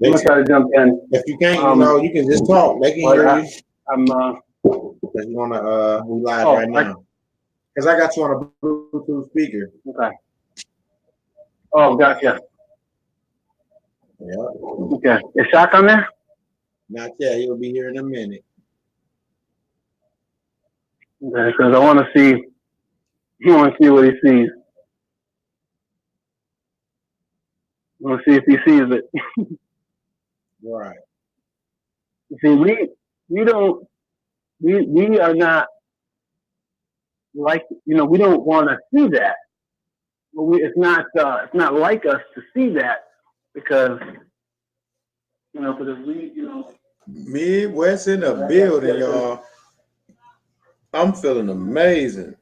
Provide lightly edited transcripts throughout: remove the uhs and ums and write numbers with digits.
I'm gonna try to jump in. If you can't, you can just talk. They can hear you. I'm Because you wanna we live right now. Because I got you on a Bluetooth speaker. Okay. Oh, gotcha. Yeah. Okay. Is Shaq on there? Not yet. He'll be here in a minute. Okay, because I want to see what he sees. I want to see if he sees it. Right. See, we don't we are not like we don't want to see that. It's not like us to see that because Midwest in the building, y'all. I'm feeling amazing.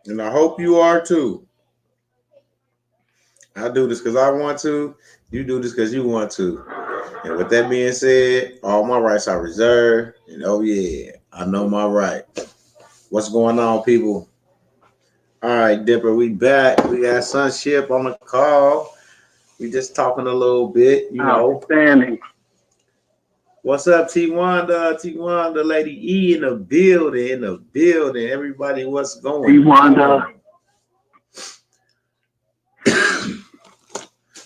And I hope you are too. I do this because I want to. You do this because you want to. And with that being said, all my rights are reserved. And oh yeah, I know my rights. What's going on, people? All right, Dipper, we back. We got Sunship on the call. We just talking a little bit, Outstanding. What's up, T-Wanda? T-Wanda, Lady E in the building. Everybody, what's going T-Wanda.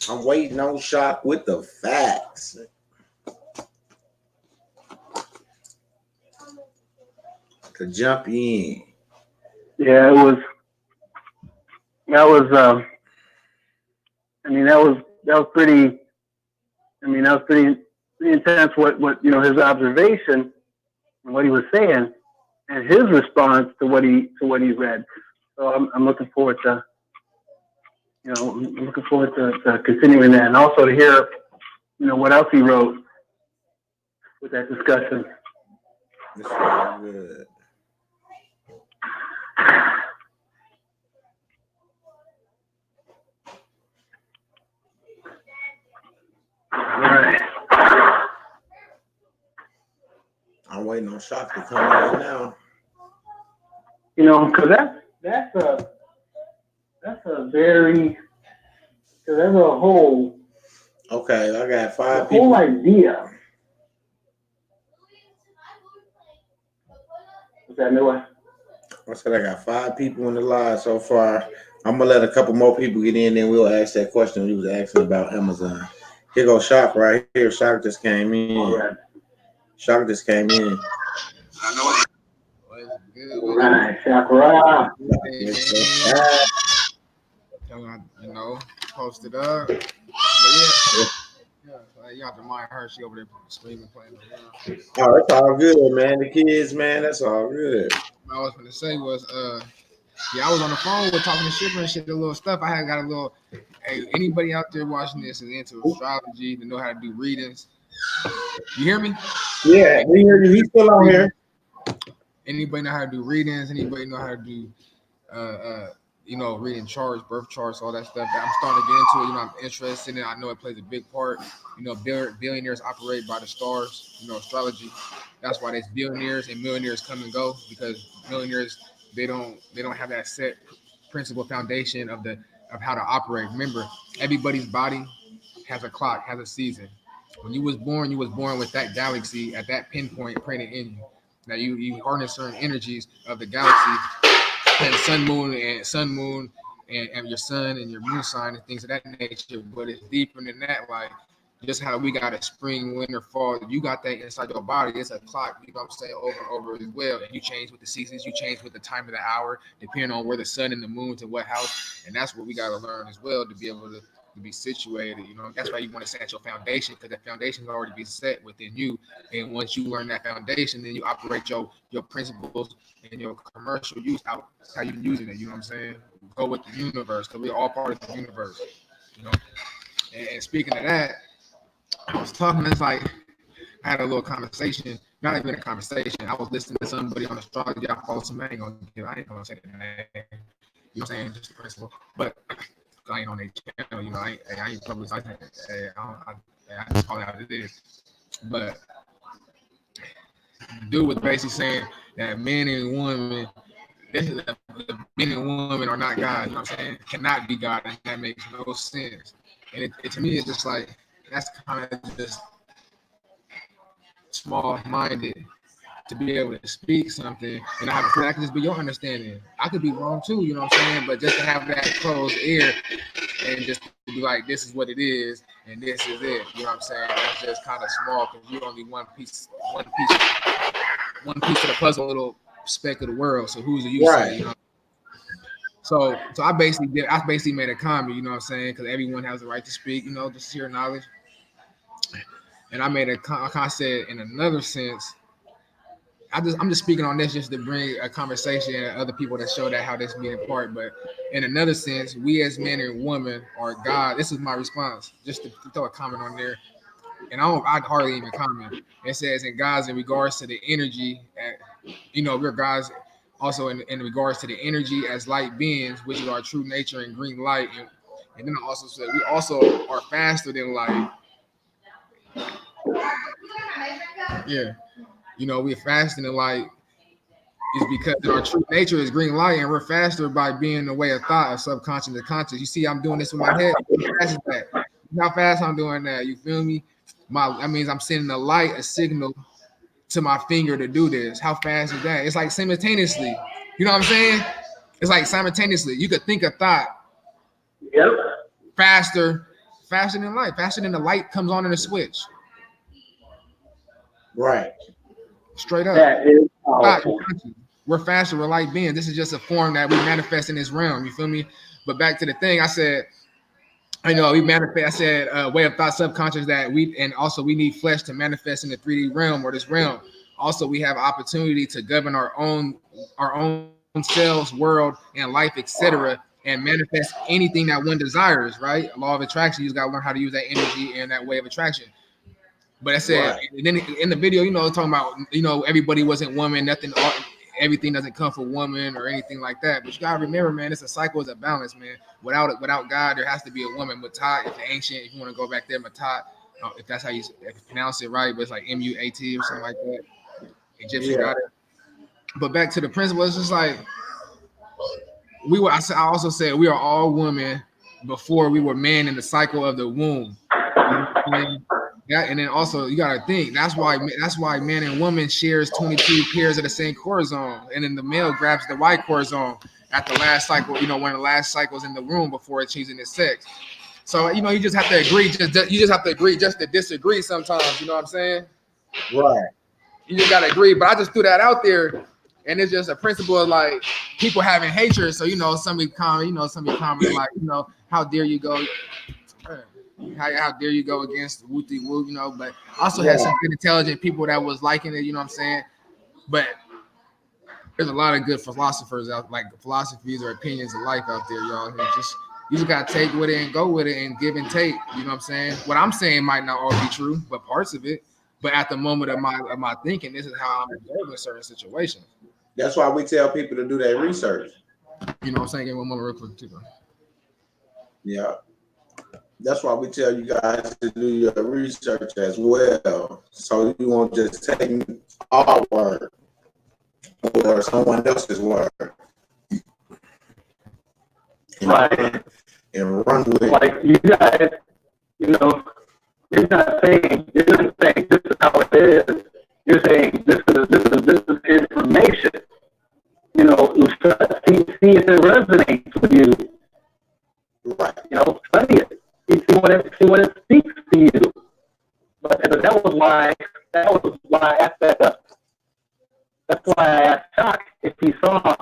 I'm waiting on Shock with the facts. To jump in. Yeah, that was pretty intense what his observation and what he was saying and his response to what he read. So I'm looking forward to to continuing that and also to hear what else he wrote with that discussion. This is good. All right. I'm waiting on Shock to come in now. Because that's a whole. Okay, I got 5 people. Whole idea. What's that, Noah? I said I got 5 people in the live so far. I'm gonna let a couple more people get in, then we'll ask that question you was asking about Amazon. Here goes Shock right here. Shock just came in. Right. Shock just came in. I know what's good. Right, Shakra. Posted up. But yeah, you have to mind her. She over there screaming, playing around. Oh, it's all good, man. The kids, man, that's all good. What I was gonna say was, I was on the phone with talking to Shipper and shit, a little stuff. I had got a little. Hey, anybody out there watching this is into astrology, to know how to do readings. You hear me? Yeah, we hear you. He's still on here. Anybody know how to do readings? Anybody know how to do, reading charts, birth charts, all that stuff? I'm starting to get into it. I'm interested in it. I know it plays a big part. Billionaires operate by the stars. Astrology. That's why there's billionaires and millionaires come and go, because millionaires they don't have that set principle foundation of how to operate. Remember, everybody's body has a clock, has a season. When you was born with that galaxy at that pinpoint printed in you. Now you harness certain energies of the galaxy and sun, moon, and your sun and your moon sign and things of that nature. But it's deeper than that. Like just how we got a spring, winter, fall. You got that inside your body. It's a clock. You know what I'm saying, over and over as well. And you change with the seasons. You change with the time of the hour, depending on where the sun and the moon's in what house. And that's what we got to learn as well to be able to be situated. That's why you want to set your foundation, because that foundation is already be set within you. And once you learn that foundation, then you operate your principles and your commercial use out how you using it. You know what I'm saying? Go with the universe, because we're all part of the universe. And speaking of that, I was talking. It's like I had a little conversation. Not even a conversation. I was listening to somebody on astrology. I follow some. I ain't gonna say the name. You know what I'm saying? Just the principle, but. I ain't on their channel, I ain't publicizing it. I just call it how it is. But the dude was basically saying that men and women are not God. You know what I'm saying? Cannot be God, and that makes no sense. And to me, it's just like that's kind of just small-minded to be able to speak something, and I have a feeling that could just be your understanding. I could be wrong too, you know what I'm saying? But just to have that closed ear and just to be like, this is what it is, and this is it. You know what I'm saying? That's just kind of small because you're only one piece of the puzzle, little speck of the world. So who's the you Right. say? You know? So I basically made a comment. You know what I'm saying? Because everyone has the right to speak. You know, just share knowledge. And I made I kind of said in another sense. I'm just speaking on this just to bring a conversation and other people that show that how this being apart. But in another sense, we as men and women are God. This is my response. Just to throw a comment on there, and I'd hardly even comment. It says in God's in regards to the energy, we're God's also in regards to the energy as light beings, which is our true nature and green light. And then I also said we also are faster than light. Yeah. We're faster than light is because our true nature is green light, and we're faster by being the way of thought of subconscious to conscious. You see, I'm doing this with my head. How fast is that? How fast I'm doing that? You feel me? That means I'm sending a signal to my finger to do this. How fast is that? It's like simultaneously. You know what I'm saying? It's like simultaneously. You could think a thought. Yep. Faster than light. Faster than the light comes on in the switch. Right. Straight up. That is powerful. We're faster, we're light beings. This is just a form that we manifest in this realm. You feel me? But back to the thing, I said, we manifest. I said, way of thought, subconscious that we need flesh to manifest in the 3D realm or this realm. Also, we have opportunity to govern our own selves, world, and life, etc., and manifest anything that one desires. Right? Law of attraction. You just gotta learn how to use that energy and that way of attraction. But I said, right. And then in the video, talking about, everybody wasn't woman, everything doesn't come from woman or anything like that. But you gotta remember, man, it's a cycle, it's a balance, man. Without God, there has to be a woman. Matat, if you want to go back there, Matat, if that's how you pronounce it right, but it's like M-U-A-T or something like that. Egyptian got it. But back to the principle, it's just like I also said we are all women before we were men in the cycle of the womb. Yeah, and then also you gotta think that's why man and woman shares 22 pairs of the same chromosome, and then the male grabs the Y chromosome at the last cycle. One of the last cycles in the womb before it's choosing its sex. So you just have to agree. You just have to agree just to disagree sometimes. You know what I'm saying? Right. You just gotta agree. But I just threw that out there, and it's just a principle of like people having hatred. So somebody comment like how dare you go. How dare you go against Wooty Woo, but also had some good intelligent people that was liking it, you know what I'm saying? But there's a lot of good philosophers out, like philosophies or opinions of life out there, y'all. You just gotta take with it and go with it and give and take, you know what I'm saying? What I'm saying might not all be true, but parts of it. But at the moment of my thinking, this is how I'm observing certain situations. That's why we tell people to do their research. You know what I'm saying? Give me one more real quick too, bro. Yeah. That's why we tell you guys to do your research as well. So you won't just take our word or someone else's word. Right. And run with it. Like you guys, you're not saying this is how it is. You're saying this is information. See if it resonates with you. Right. Study it. See what it speaks to you. But that was why I asked that up. That's why I asked Chuck if he saw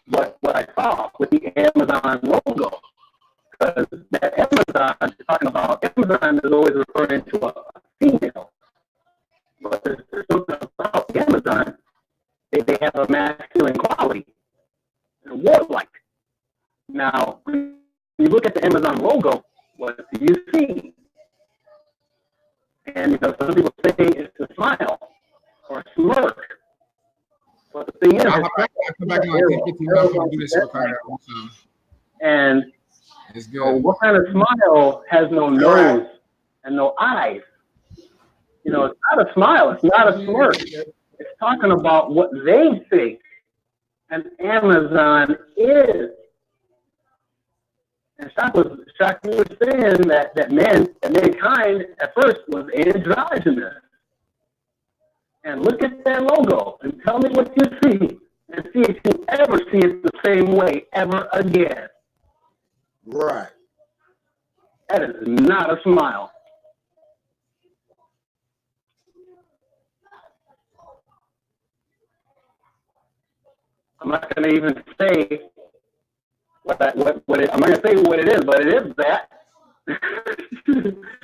what I saw with the Amazon logo. Because that Amazon is talking about, Amazon is always referring to a female. But there's something about the Amazon. They have a masculine quality. And warlike. Now, you look at the Amazon logo, what do you see? And some people say it's a smile or a smirk. But the thing is, and what kind of smile has no nose and no eyes? It's not a smile. It's not a smirk. It's talking about what they think an Amazon is. And Shaka was saying that mankind at first was androgynous. And look at that logo and tell me what you see, and see if you ever see it the same way ever again. Right. That is not a smile. I'm not going to even say what I'm not going to say what it is, but it is that.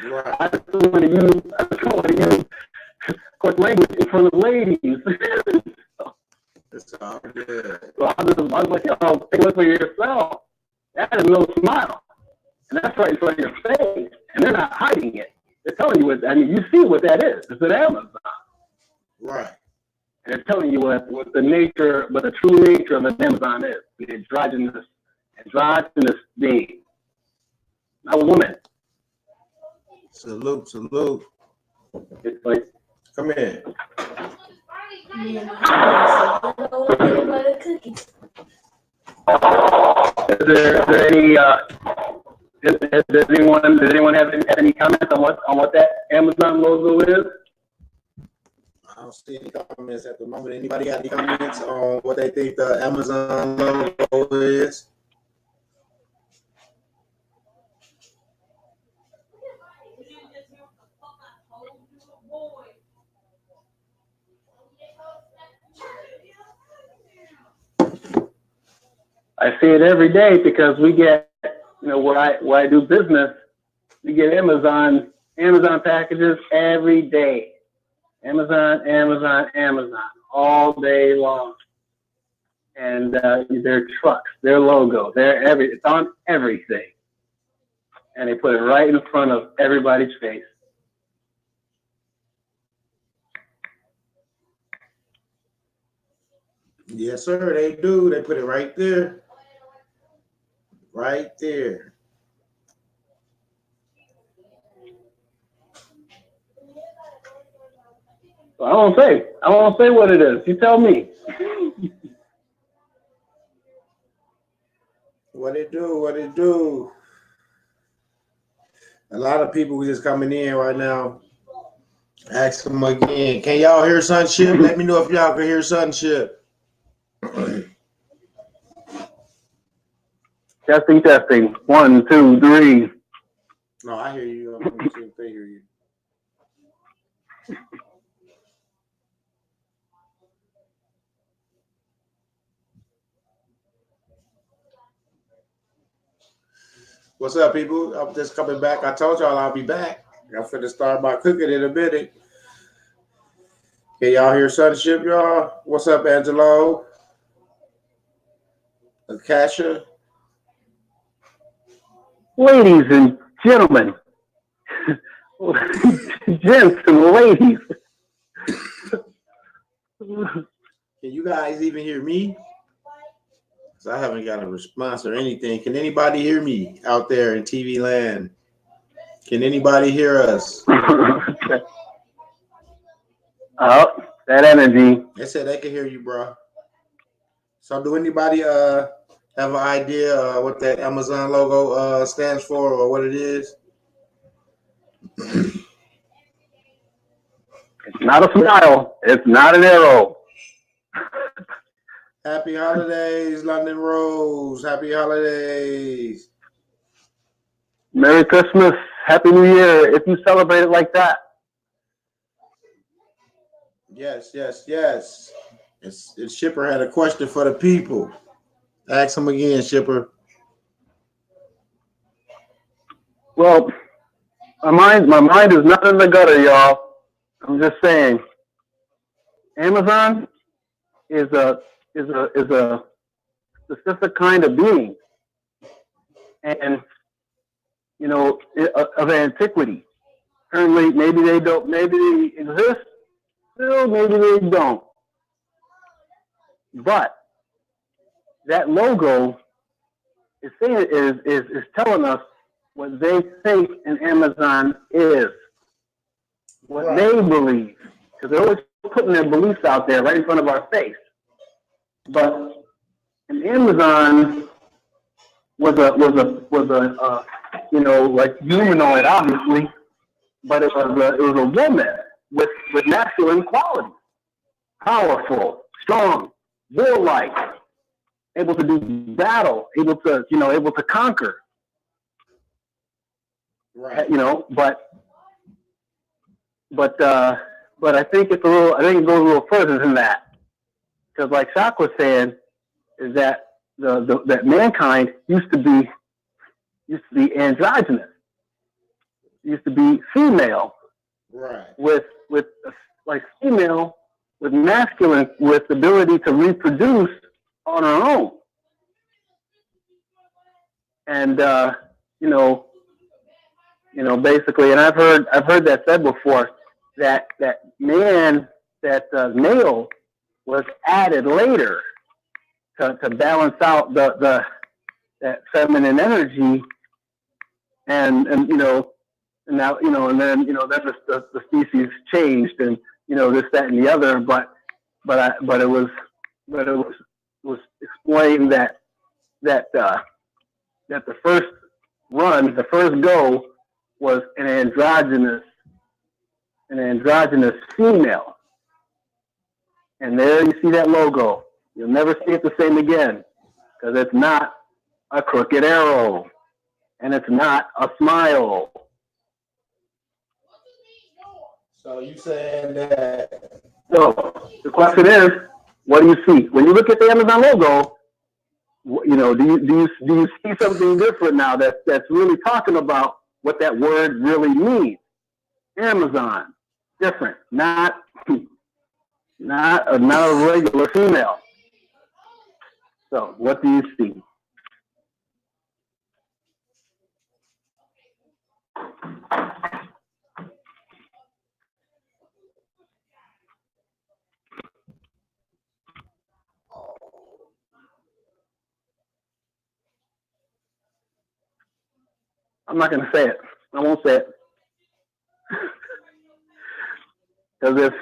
Right. I don't want to use, of course, language in front of ladies. It's all good. So I was like, take a look for yourself. That is no smile. And that's right in front of your face. And they're not hiding it. They're telling you you see what that is. It's an Amazon. Right. And they're telling you what the true nature of an Amazon is. The androgynous being. Not a woman. Salute. It's like, come in. Is there any? Does anyone have any comments on what that Amazon logo is? I don't see any comments at the moment. Anybody got any comments on what they think the Amazon logo is? I see it every day because we get, where I do business, we get Amazon packages every day. Amazon, all day long. And their trucks, their logo, it's on everything. And they put it right in front of everybody's face. Yes, sir, they do. They put it right there. Right there. So I won't say what it is. You tell me. What it do? A lot of people just coming in right now. Ask them again. Can y'all hear Sunship? Let me know if y'all can hear Sunship. Testing. 1, 2, 3. No, I hear you. I'm going to see if they hear you. What's up, people? I'm just coming back. I told y'all I'll be back. I'm finna start my cooking in a minute. Can y'all hear Sunship, y'all? What's up, Angelo? Akasha? Ladies and gentlemen, gents and ladies. Can you guys even hear me? Because I haven't got a response or anything. Can anybody hear me out there in TV land? Can anybody hear us? Oh, that energy. They said they can hear you, bro. So do anybody have an idea what that Amazon logo stands for or what it is? It's not a smile. It's not an arrow. Happy holidays, London Rose. Happy holidays. Merry Christmas. Happy New Year. If you celebrate it like that. Yes. Shipper had a question for the people. Ask him again, Shipper. Well, my mind is not in the gutter, y'all. I'm just saying. Amazon is a specific kind of being, and of antiquity. Currently, maybe they don't. Maybe they exist. Still, maybe they don't. But that logo is saying is telling us what they think an Amazon is, what they believe, because they're always putting their beliefs out there right in front of our face. But an Amazon you know, like humanoid, obviously, but it was a woman with masculine qualities, powerful, strong, warlike, able to do battle, able to conquer, Right. you know, but I think it's I think it goes a little further than that, because like Shock was saying, is that that mankind used to be androgynous, used to be female, Right. with like female with masculine, with the ability to reproduce on her own, and basically, and I've heard that said before, that male was added later to balance out that feminine energy, and now and then then the species changed, and this, that, and the other, but it was explained that the first go was an androgynous female, and there you see that logo. You'll never see it the same again, because it's not a crooked arrow, and it's not a smile. So you saying that? So the question is, what do you see when you look at the Amazon logo? Do you see something different now that's really talking about what that word really means? Amazon, different, not a regular female. So what do you see? I'm not going to say it. I won't say it. Because if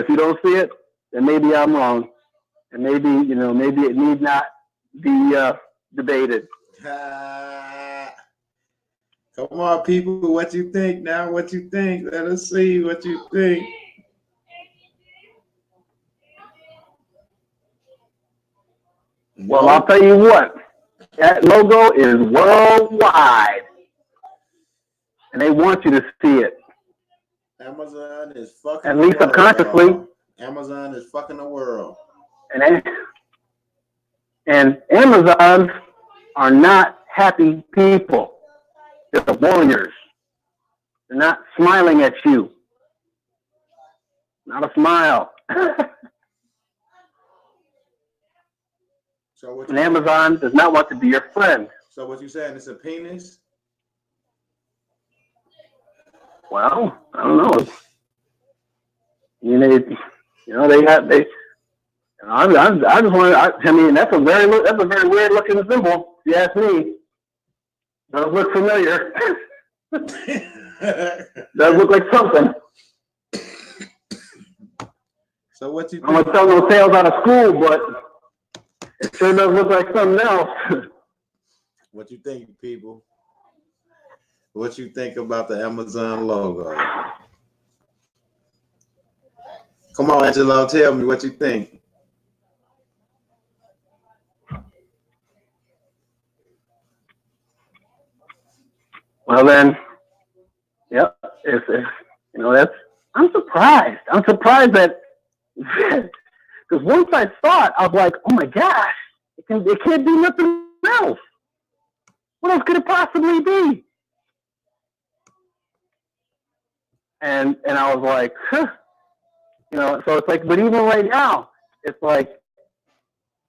you don't see it, then maybe I'm wrong, and maybe it need not be debated. Come on, people, what you think now? What you think? Let us see what you think. Well, I'll tell you what. That logo is worldwide, and they want you to see it. Amazon is fucking. At least subconsciously. Amazon is fucking the world. And Amazons are not happy people. They're warriors. They're not smiling at you. Not a smile. So what? An Amazon does not want to be your friend. So what you saying? It's a penis? Well, I don't know. They. I just want. I mean, that's a very weird looking symbol. If you ask me, does look familiar. Does look like something. So what you think? I'm gonna tell no tales out of school, but it sure does look like something else. What you think, people? What you think about the Amazon logo? Come on, Angelo, tell me what you think. Well then, yep. I'm surprised. I'm surprised that, because once I saw it, I was like, oh my gosh, it can't be nothing else. What else could it possibly be? And I was like, huh. So it's like, but even right now, it's like,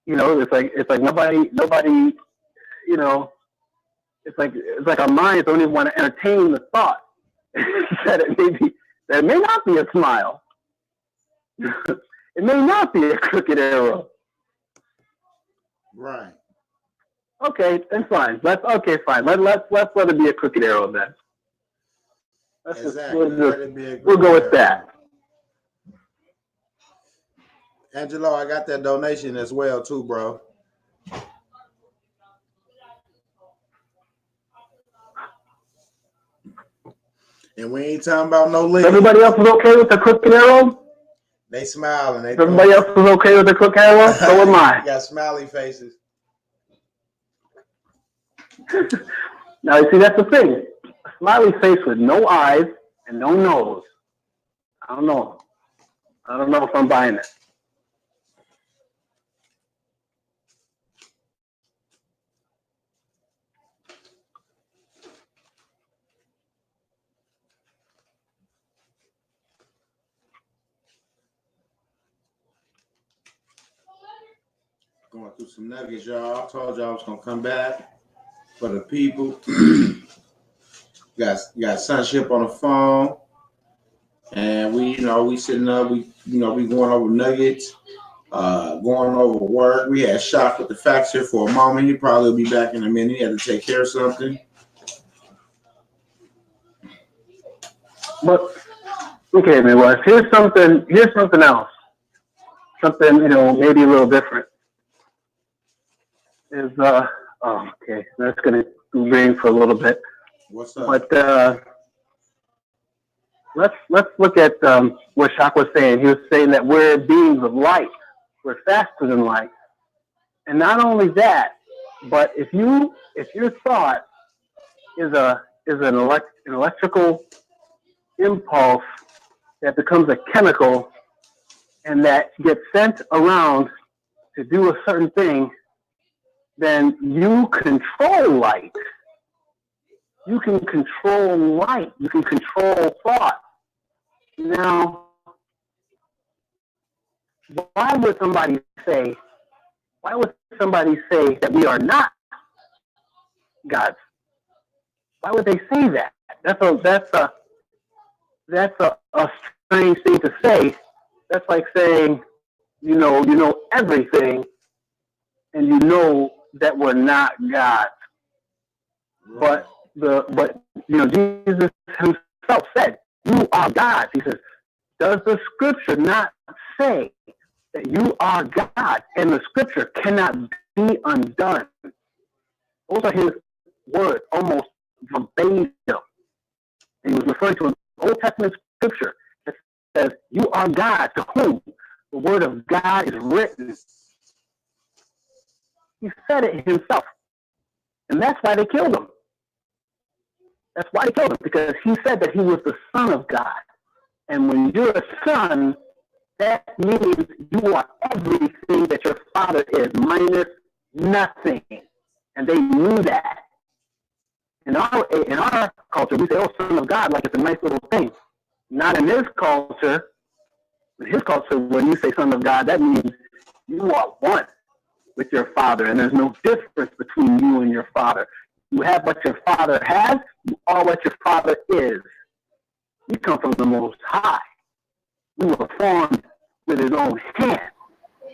it's like nobody, it's like our minds don't even want to entertain the thought that it may not be a smile. It may not be a crooked arrow. Right. Okay, then fine. Fine. Let's let it be a crooked arrow then. Exactly. We'll go with that. Angelo, I got that donation as well too, bro. And we ain't talking about no liquor. Everybody else is okay with the crooked arrow? They smiling. They Everybody else is okay with the crooked arrow? So am I. got smiley faces. Now, you see, that's the thing. A smiley face with no eyes and no nose. I don't know. I don't know if I'm buying it. Going through some nuggets, y'all. I told y'all I was gonna come back for the people. got Sonship on the phone, and we sitting up. We going over nuggets, going over work. We had Shock with the facts here for a moment. He probably will be back in a minute. He had to take care of something. But okay, man. Well, here's something else. Something maybe a little different. Is okay. That's gonna ring for a little bit. What's up? But let's look at what Shock was saying. He was saying that we're beings of light. We're faster than light, and not only that, but if your thought is an electrical impulse that becomes a chemical and that gets sent around to do a certain thing, then you control light. You can control light. You can control thought. Now, why would somebody say that we are not gods? Why would they say that? That's a strange thing to say. That's like saying, you know everything, and you know that we're not God. But Jesus himself said, "You are God." He says, "Does the scripture not say that you are God, and the scripture cannot be undone?" Those are his words, almost verbatim. And he was referring to an Old Testament scripture that says, "You are God, to whom the word of God is written." He said it himself. And that's why they killed him. That's why they killed him, because he said that he was the Son of God. And when you're a son, that means you are everything that your father is, minus nothing. And they knew that. In our culture, we say, "Oh, Son of God," like it's a nice little thing. Not in his culture. In his culture, when you say Son of God, that means you are one with your father, and there's no difference between you and your father. You have what your father has, you are what your father is. We come from the Most High. We were formed with his own hand,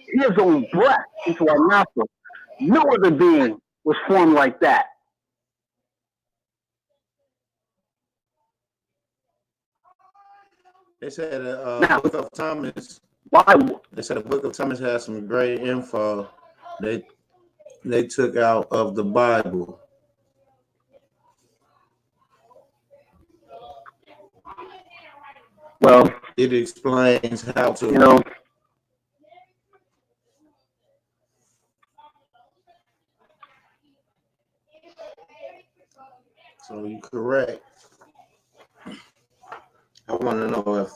his own breath into our nostrils. No other being was formed like that. They said Now, Book of Thomas. why? They said the Book of Thomas has some great info they took out of the Bible. Well, it explains how to. So you're correct. I want to know if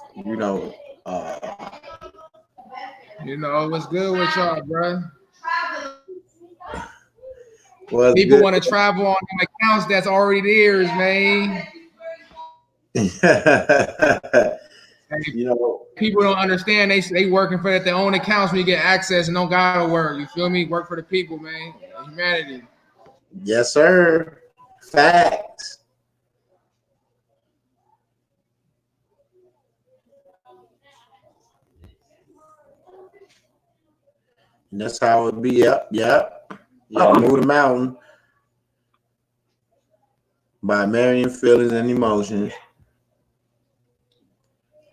what's good with y'all, bro? Well, people want to travel on them accounts that's already theirs, man. People don't understand. They working for their own accounts when you get access and don't gotta work. You feel me? Work for the people, man. Humanity. Yes, sir. Facts. And that's how it be. Yep. Move the Mountain by Marrying Feelings and Emotions.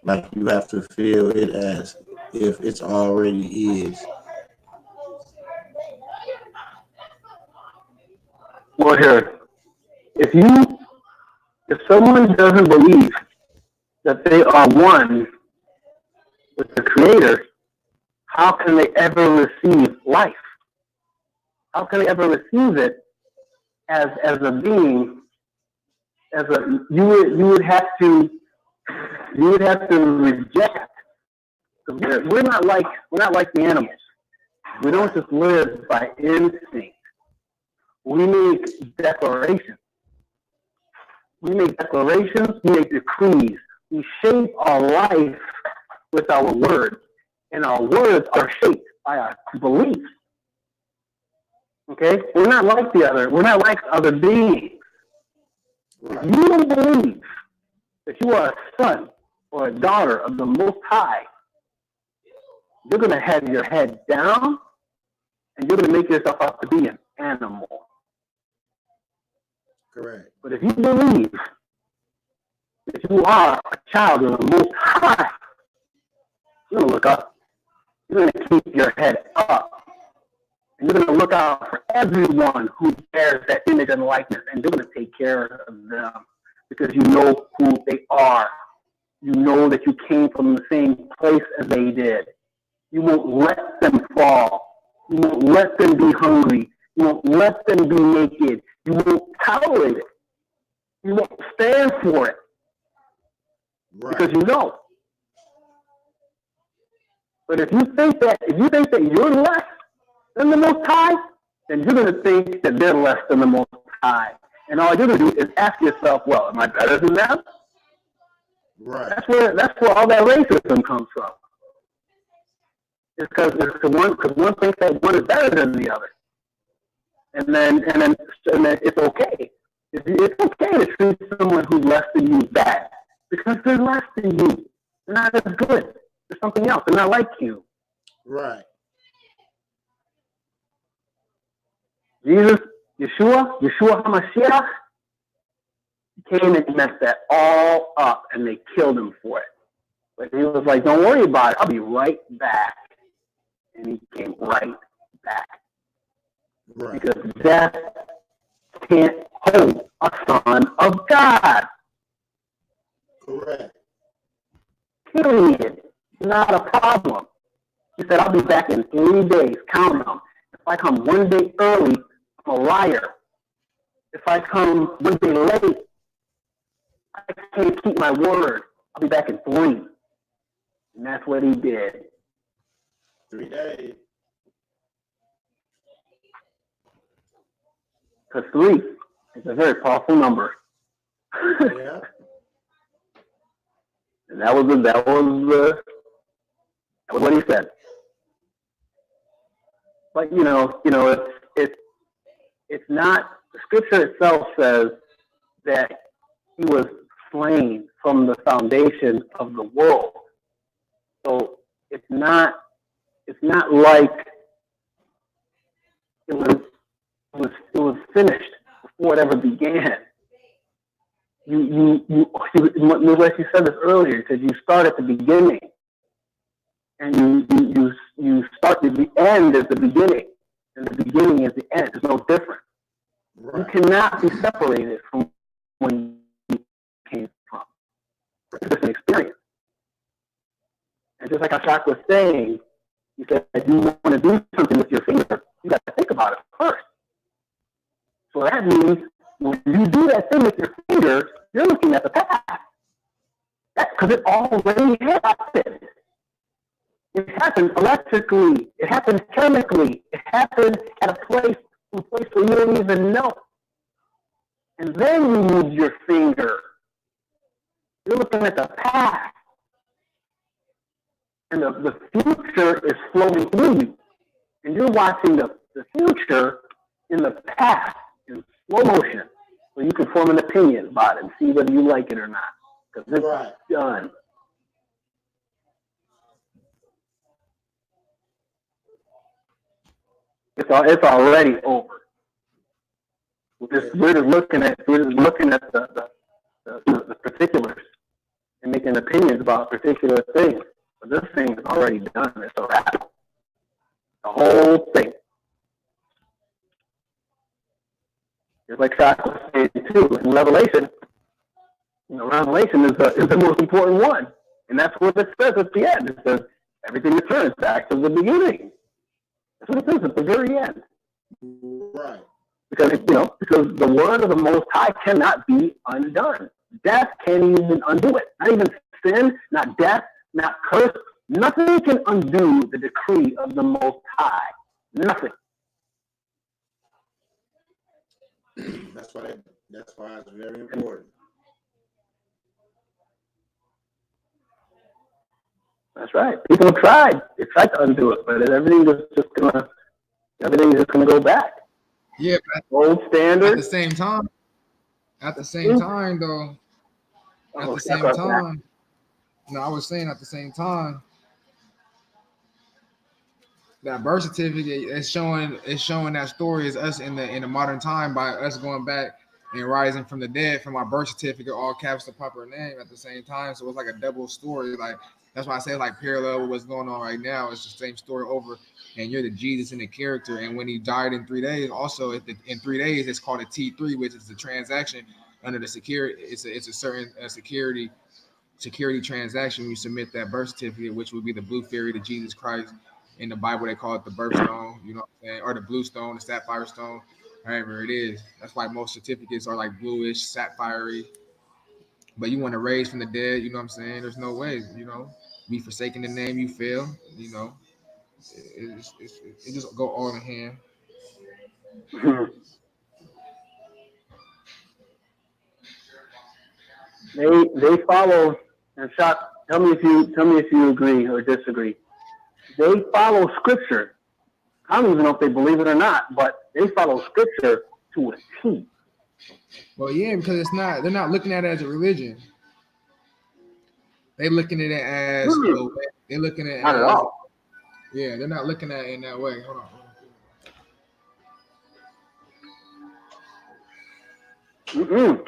Like you have to feel it as if it's already is. Well, here, if you if someone doesn't believe that they are one with the Creator, how can they ever receive life? How can they ever receive it as a being? You would have to reject. We're not like the animals. We don't just live by instinct. We make declarations. We make declarations. We make decrees. We shape our life with our words, and our words are shaped by our beliefs. Okay, we're not like other beings. If you don't believe that you are a son or a daughter of the Most High, you're going to have your head down, and you're going to make yourself out to be an animal. Correct. But if you believe that you are a child of the Most High, you're going to look up. You're going to keep your head up. And you're going to look out for everyone who bears that image and likeness, and you're going to take care of them because you know who they are. You know that you came from the same place as they did. You won't let them fall. You won't let them be hungry. You won't let them be naked. You won't tolerate it. You won't stand for it. Right. Because you know. But if you think that you're less than the Most High, then you're going to think that they're less than the Most High. And all you're going to do is ask yourself, well, am I better than them? Right. That's where all that racism comes from. It's because one thinks that one is better than the other, and then it's okay. It's okay to treat someone who's less than you bad because they're less than you. They're not as good. They're something else. They're not like you. Right. Jesus, Yeshua HaMashiach came and messed that all up, and they killed him for it. But he was like, "Don't worry about it. I'll be right back." And he came right back. Right. Because death can't hold a son of God. Correct. Period. Not a problem. He said, I'll be back in 3 days. Count them. If I come 1 day early, I'm a liar. If I come 1 day late, I can't keep my word. I'll be back in 3. And that's what he did. 3 days. Because 3 is a very powerful number. Yeah. And that was what he said. But it's not. The scripture itself says that he was slain from the foundation of the world. So it's not like it was finished before it ever began. Like you said this earlier, because you start at the beginning, and you start at the end as the beginning, and the beginning is the end. There's no difference. Right. You cannot be separated from when you came from. It's just an experience. And just like Ashak was saying, you said if you want to do something with your finger, you got to think about it first. So that means when you do that thing with your fingers, you're looking at the past. That's because it already happened. It happened electrically. It happened chemically. It happened at a place where you don't even know. And then you move your finger. You're looking at the past. And the future is flowing through you. And you're watching the future in the past in slow motion. So you can form an opinion about it and see whether you like it or not. Because it's right. done. It's already over. We're just looking at the particulars and making opinions about particular things. But this thing is already done. It's a wrap. The whole thing. Just like Shaq was saying too in Revelation, Revelation is the most important one. And that's what it says at the end. It says everything returns back to the beginning. That's what it says at the very end. Right. Because because the word of the Most High cannot be undone. Death can't even undo it. Not even sin, not death, not curse. Nothing can undo the decree of the Most High. Nothing. That's why it's very important. That's right. People have tried. They tried to undo it, but everything's just gonna go back. Yeah, Old standard. at the same time though, I was saying at the same time, that birth certificate is showing that story is us in the modern time by us going back and rising from the dead from our birth certificate, all caps the proper name at the same time. So it's like a double story. Like that's why I say like parallel with what's going on right now. It's the same story over, and you're the Jesus in the character. And when he died in 3 days, also in 3 days, it's called a T3, which is the transaction under the security. It's a certain security transaction. You submit that birth certificate, which would be the blue fairy to Jesus Christ. In the Bible, they call it the birthstone, you know what I'm saying? Or the blue stone, the sapphire stone, however it is. That's why most certificates are like bluish, sapphire-y. But you want to raise from the dead, you know what I'm saying? There's no way, be forsaking the name you fail, it just go all in hand. They follow, and Shot, tell me if you agree or disagree. They follow scripture. I don't even know if they believe it or not, but they follow scripture to a T. Well, yeah, because they're not looking at it as a religion. They're looking at it as they're looking at it not at all. Yeah, they're not looking at it in that way. Hold on. Mm-mm.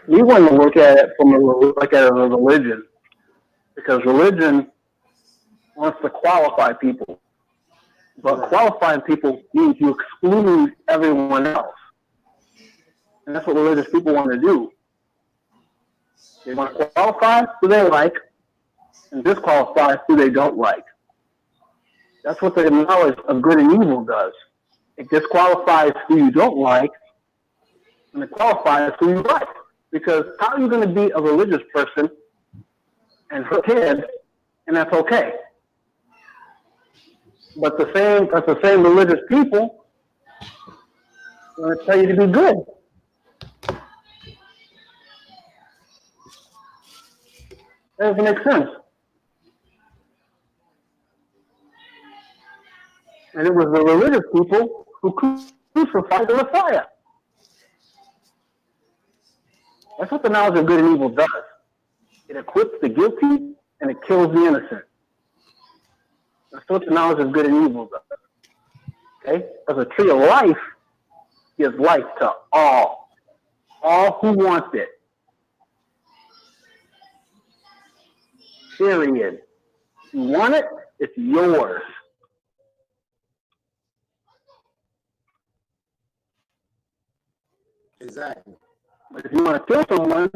We want to look at it from a religion, because religion wants to qualify people, but qualifying people means you exclude everyone else, and that's what religious people want to do. They want to qualify who they like and disqualify who they don't like. That's what the knowledge of good and evil does. It disqualifies who you don't like, and it qualifies who you like. Because how are you going to be a religious person and hurt kids, and that's okay? But the same religious people are going to tell you to be good. That doesn't make sense. And it was the religious people who crucified the Messiah. That's what the knowledge of good and evil does. It equips the guilty and it kills the innocent. That's what the knowledge of good and evil does. Okay? Because a tree of life gives life to all who want it. Period. If you want it, it's yours. Exactly. But if you want to kill someone,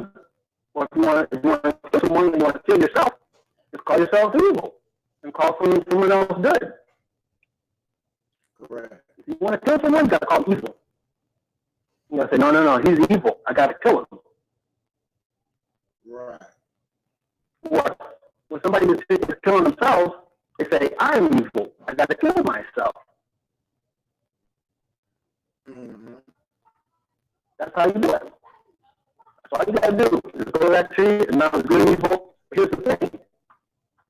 or if you want to kill someone and you want to kill yourself, just call yourself evil and call someone else good. Correct. If you want to kill someone, you got to call him evil. You got to say, no, he's evil. I got to kill him. Right. Or when somebody is killing themselves, they say, I'm evil. I got to kill myself. Mm-hmm. That's how you do it. That's all you got to do is go to that tree and know it's good and evil. Here's the thing,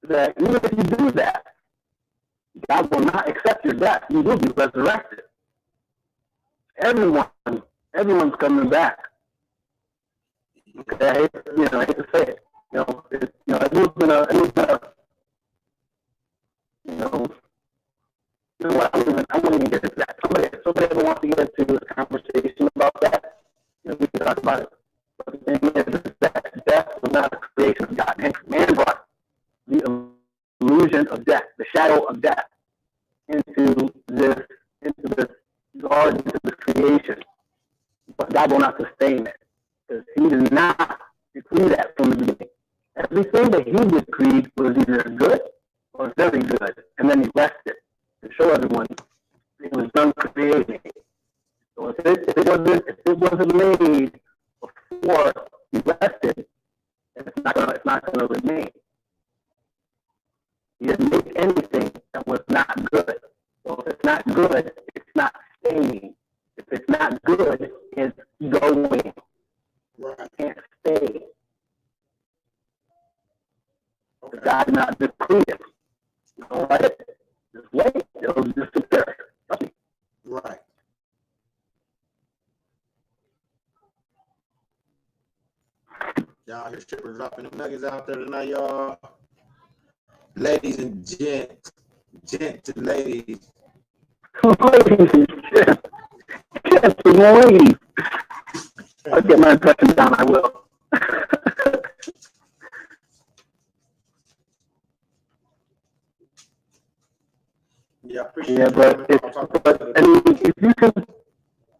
that even if you do that, God will not accept your death. You will be resurrected. Everyone's coming back. Okay, I hate to say it. Everyone's gonna, I won't even get into that. somebody ever wants to get into a conversation about that, we can talk about it. But the thing is that death was not a creation of God. Man brought the illusion of death, the shadow of death, into this garden, into this creation. But God will not sustain it, because He did not decree that from the beginning. Everything that He decreed was either good or very good, and then He rested to show everyone it was done creating. So if it wasn't made before He rested, it's not gonna remain. He didn't make anything that was not good. So if it's not good, it's not staying. If it's not good, it's going. Right. It can't stay. Okay. God did not decree it. Don't let it. Just wait. It'll disappear. Right. Y'all hear strippers dropping them nuggets out there tonight, y'all. Ladies and gents and ladies. Ladies and ladies. I'll get my impression down, I will. Yeah, I appreciate Yeah, you but if you can,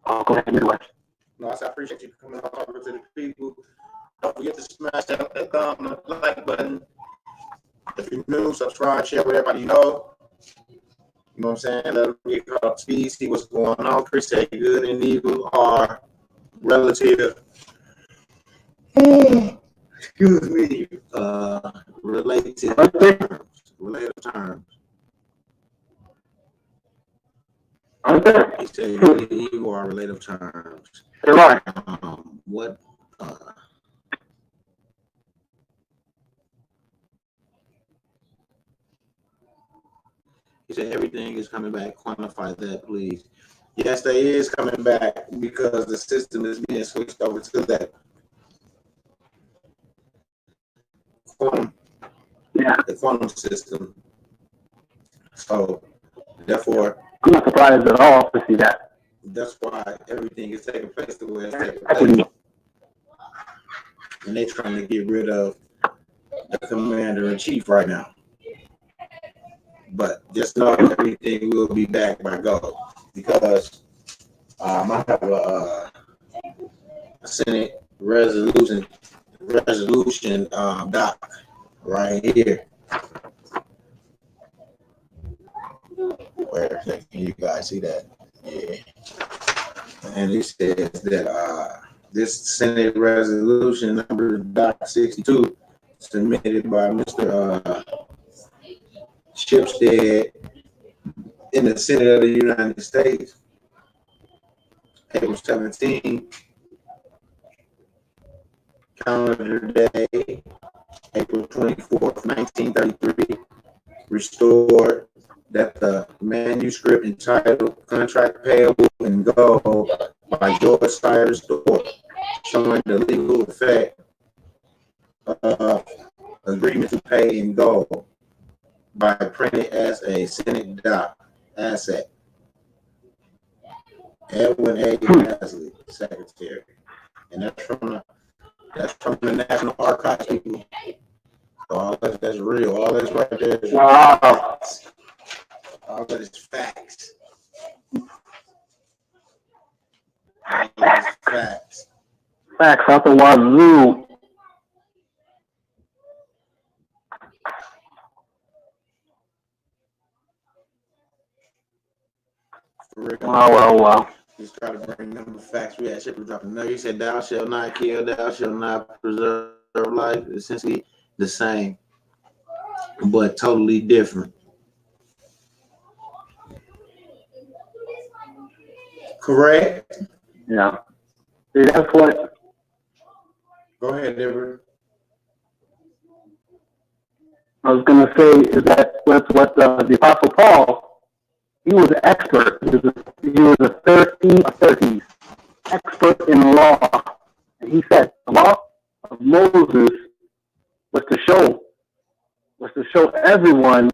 oh, go ahead, Midwest. No, I appreciate you coming out talking to the people. Don't forget to smash that thumb and the like button. If you're new, subscribe, share with everybody you know. You know what I'm saying? Let them get caught up to speed, see what's going on. Chris said good and evil are relative. Excuse me. Related terms. Relative terms. Okay. He said good and evil are relative terms. You're right. What? He said everything is coming back. Quantify that, please. Yes, they is coming back because the system is being switched over to that quantum, the quantum system. So, therefore, I'm not surprised at all to see that. That's why everything is taking place the way it's taking place. And they're trying to get rid of the commander-in-chief right now. But just know everything will be back by God, because I have a Senate resolution doc right here. Where can you guys see that? Yeah. And it says that this Senate resolution number doc 62 submitted by Mr. Shipstead in the Senate of the United States, April 17, calendar day, April 24th, 1933, restored that the manuscript entitled Contract Payable in Gold by George Cyrus Dorr, showing the legal effect of agreement to pay in gold by printed as a Senate doc asset. Edwin A. Masley, Secretary. And that's from the National Archives people. So all that's real. All that's right there is wow. All that is facts. All that is facts. Facts out the wazoo. Wow. Just try to bring them the facts. We had Shipper dropping. No, he said, "Thou shalt not kill. Thou shalt not preserve life." Essentially the same, but totally different. Correct? Yeah. See, that's what. Go ahead, Deborah. I was going to say is that what the Apostle Paul, he was an expert. He was a 30 expert in law. And he said the law of Moses was to show everyone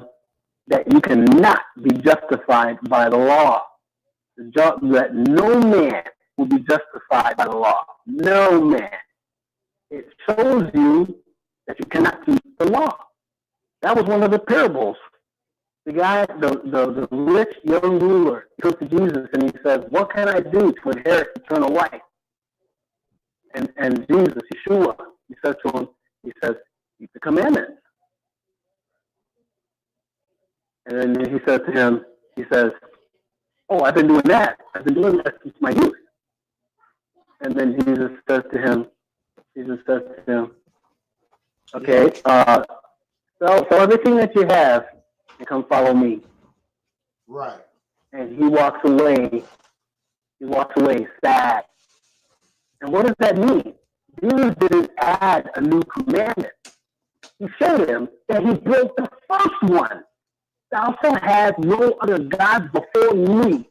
that you cannot be justified by the law. that no man will be justified by the law. No man. It shows you that you cannot keep the law. That was one of the parables. The guy, the rich young ruler, goes to Jesus and he says, "What can I do to inherit eternal life?" And Jesus, Yeshua, he says to him, he says, "Keep the commandments." And then he says to him, he says, "Oh, I've been doing that. I've been doing that since my youth." And then Jesus says to him, "Okay, so everything that you have, and come follow me." Right. And he walks away. He walks away sad. And what does that mean? Jesus didn't add a new commandment. He showed him that he broke the first one. Thou shalt have no other gods before me.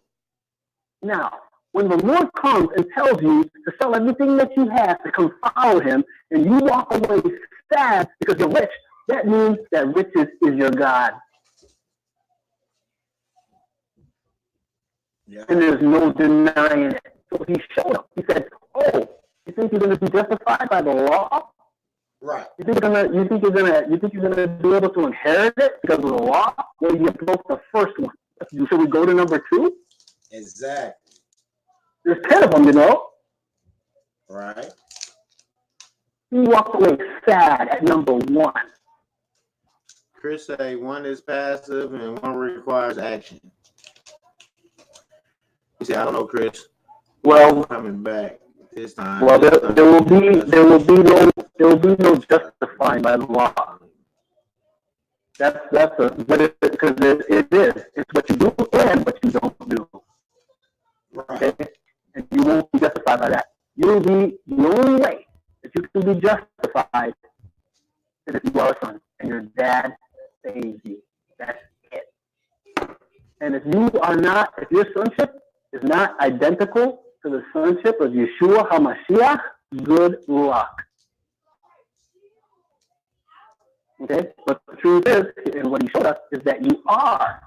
Now, when the Lord comes and tells you to sell everything that you have to come follow him, and you walk away sad because you're rich, that means that riches is your God. Yeah. And there's no denying it. So he showed him. He said, "Oh, you think you're going to be justified by the law? Right. You think you're gonna be able to inherit it because of the law? Well, you broke the first one. Should we go to number 2? Exactly. There's 10 of them, you know." Right. He walked away sad at number 1. Chris say one is passive and one requires action. He said, "I don't know, Chris. Well, Coming back this time." well, there will be no justifying by the law. Because it is. It's what you do and what you don't do. Right. Okay? And you won't be justified by that. You'll be the only way that you can be justified is if you are a son and your dad saves you. That's it. And if your sonship is not identical to the sonship of Yeshua HaMashiach, good luck. Okay? But the truth is, and what he showed us, is that you are.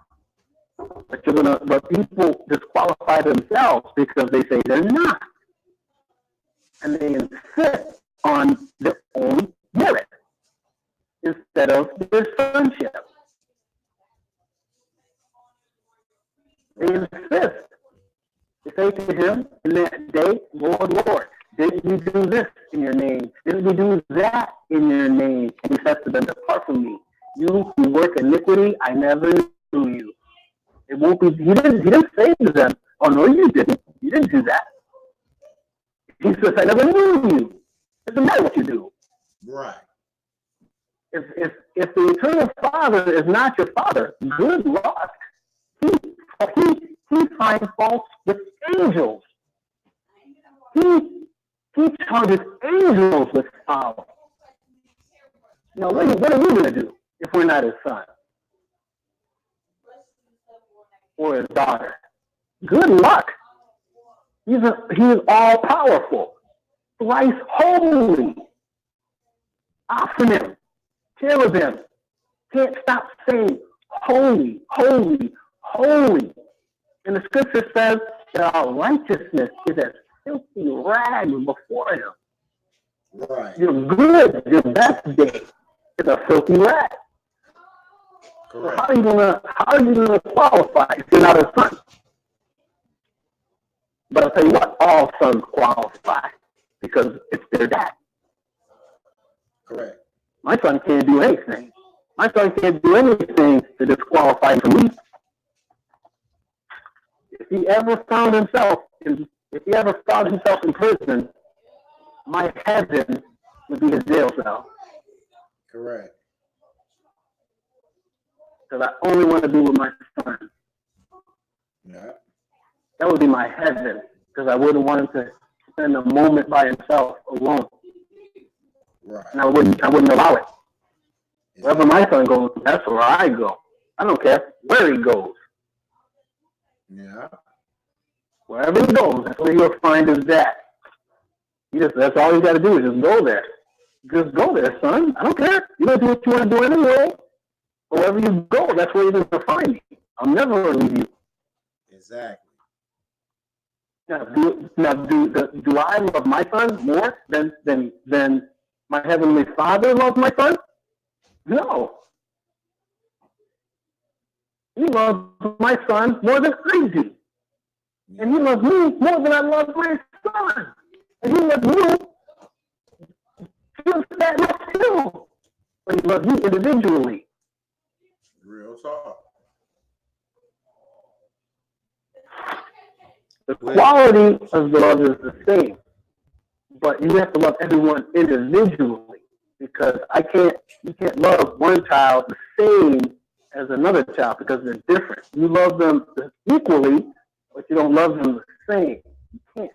But people disqualify themselves because they say they're not. And they insist on their own merit instead of their sonship. They insist. They say to him in that day, "Lord, Lord, didn't we do this in your name? Didn't we do that in your name?" And he says to them, "Depart from me. You who work iniquity, I never knew you." It won't be. He didn't say to them, "Oh no, you didn't. You didn't do that." He says, "I never knew you. It doesn't matter what you do." Right. If the eternal Father is not your Father, good luck. He finds faults with angels. He charges angels with foul. Now, what are we going to do if we're not his son or his daughter? Good luck. He is all powerful, thrice holy, Ophanim, cherubim. Can't stop saying holy, holy, holy. And the scripture says that our righteousness is as filthy rags before him. Right. Your good, your best day is a filthy rag. So Correct. how are you gonna qualify if you're not a son? But I'll tell you what, all sons qualify because it's their dad. Correct. My son can't do anything. My son can't do anything to disqualify him from me. If he ever found himself in prison, my heaven would be his jail cell. Correct. Because I only want to be with my son. Yeah. That would be my heaven. Because I wouldn't want him to spend a moment by himself alone. Right. And I wouldn't allow it. Wherever my son goes, that's where I go. I don't care where he goes. Yeah. Wherever he goes, that's where he'll find his dad. That's all you got to do is just go there. Just go there, son. I don't care. You don't do what you want to do anyway. Wherever you go, that's where you're going to find me. I'll never leave you. Exactly. Do I love my son more than my heavenly Father loves my son? No. He loves my son more than I do. And he loves me more than I love my son. And he loves you just that much too. But he loves you individually. Real talk. The quality of the love is the same. But you have to love everyone individually. Because you can't love one child the same as another child because they're different. You love them equally, but you don't love them the same. You can't.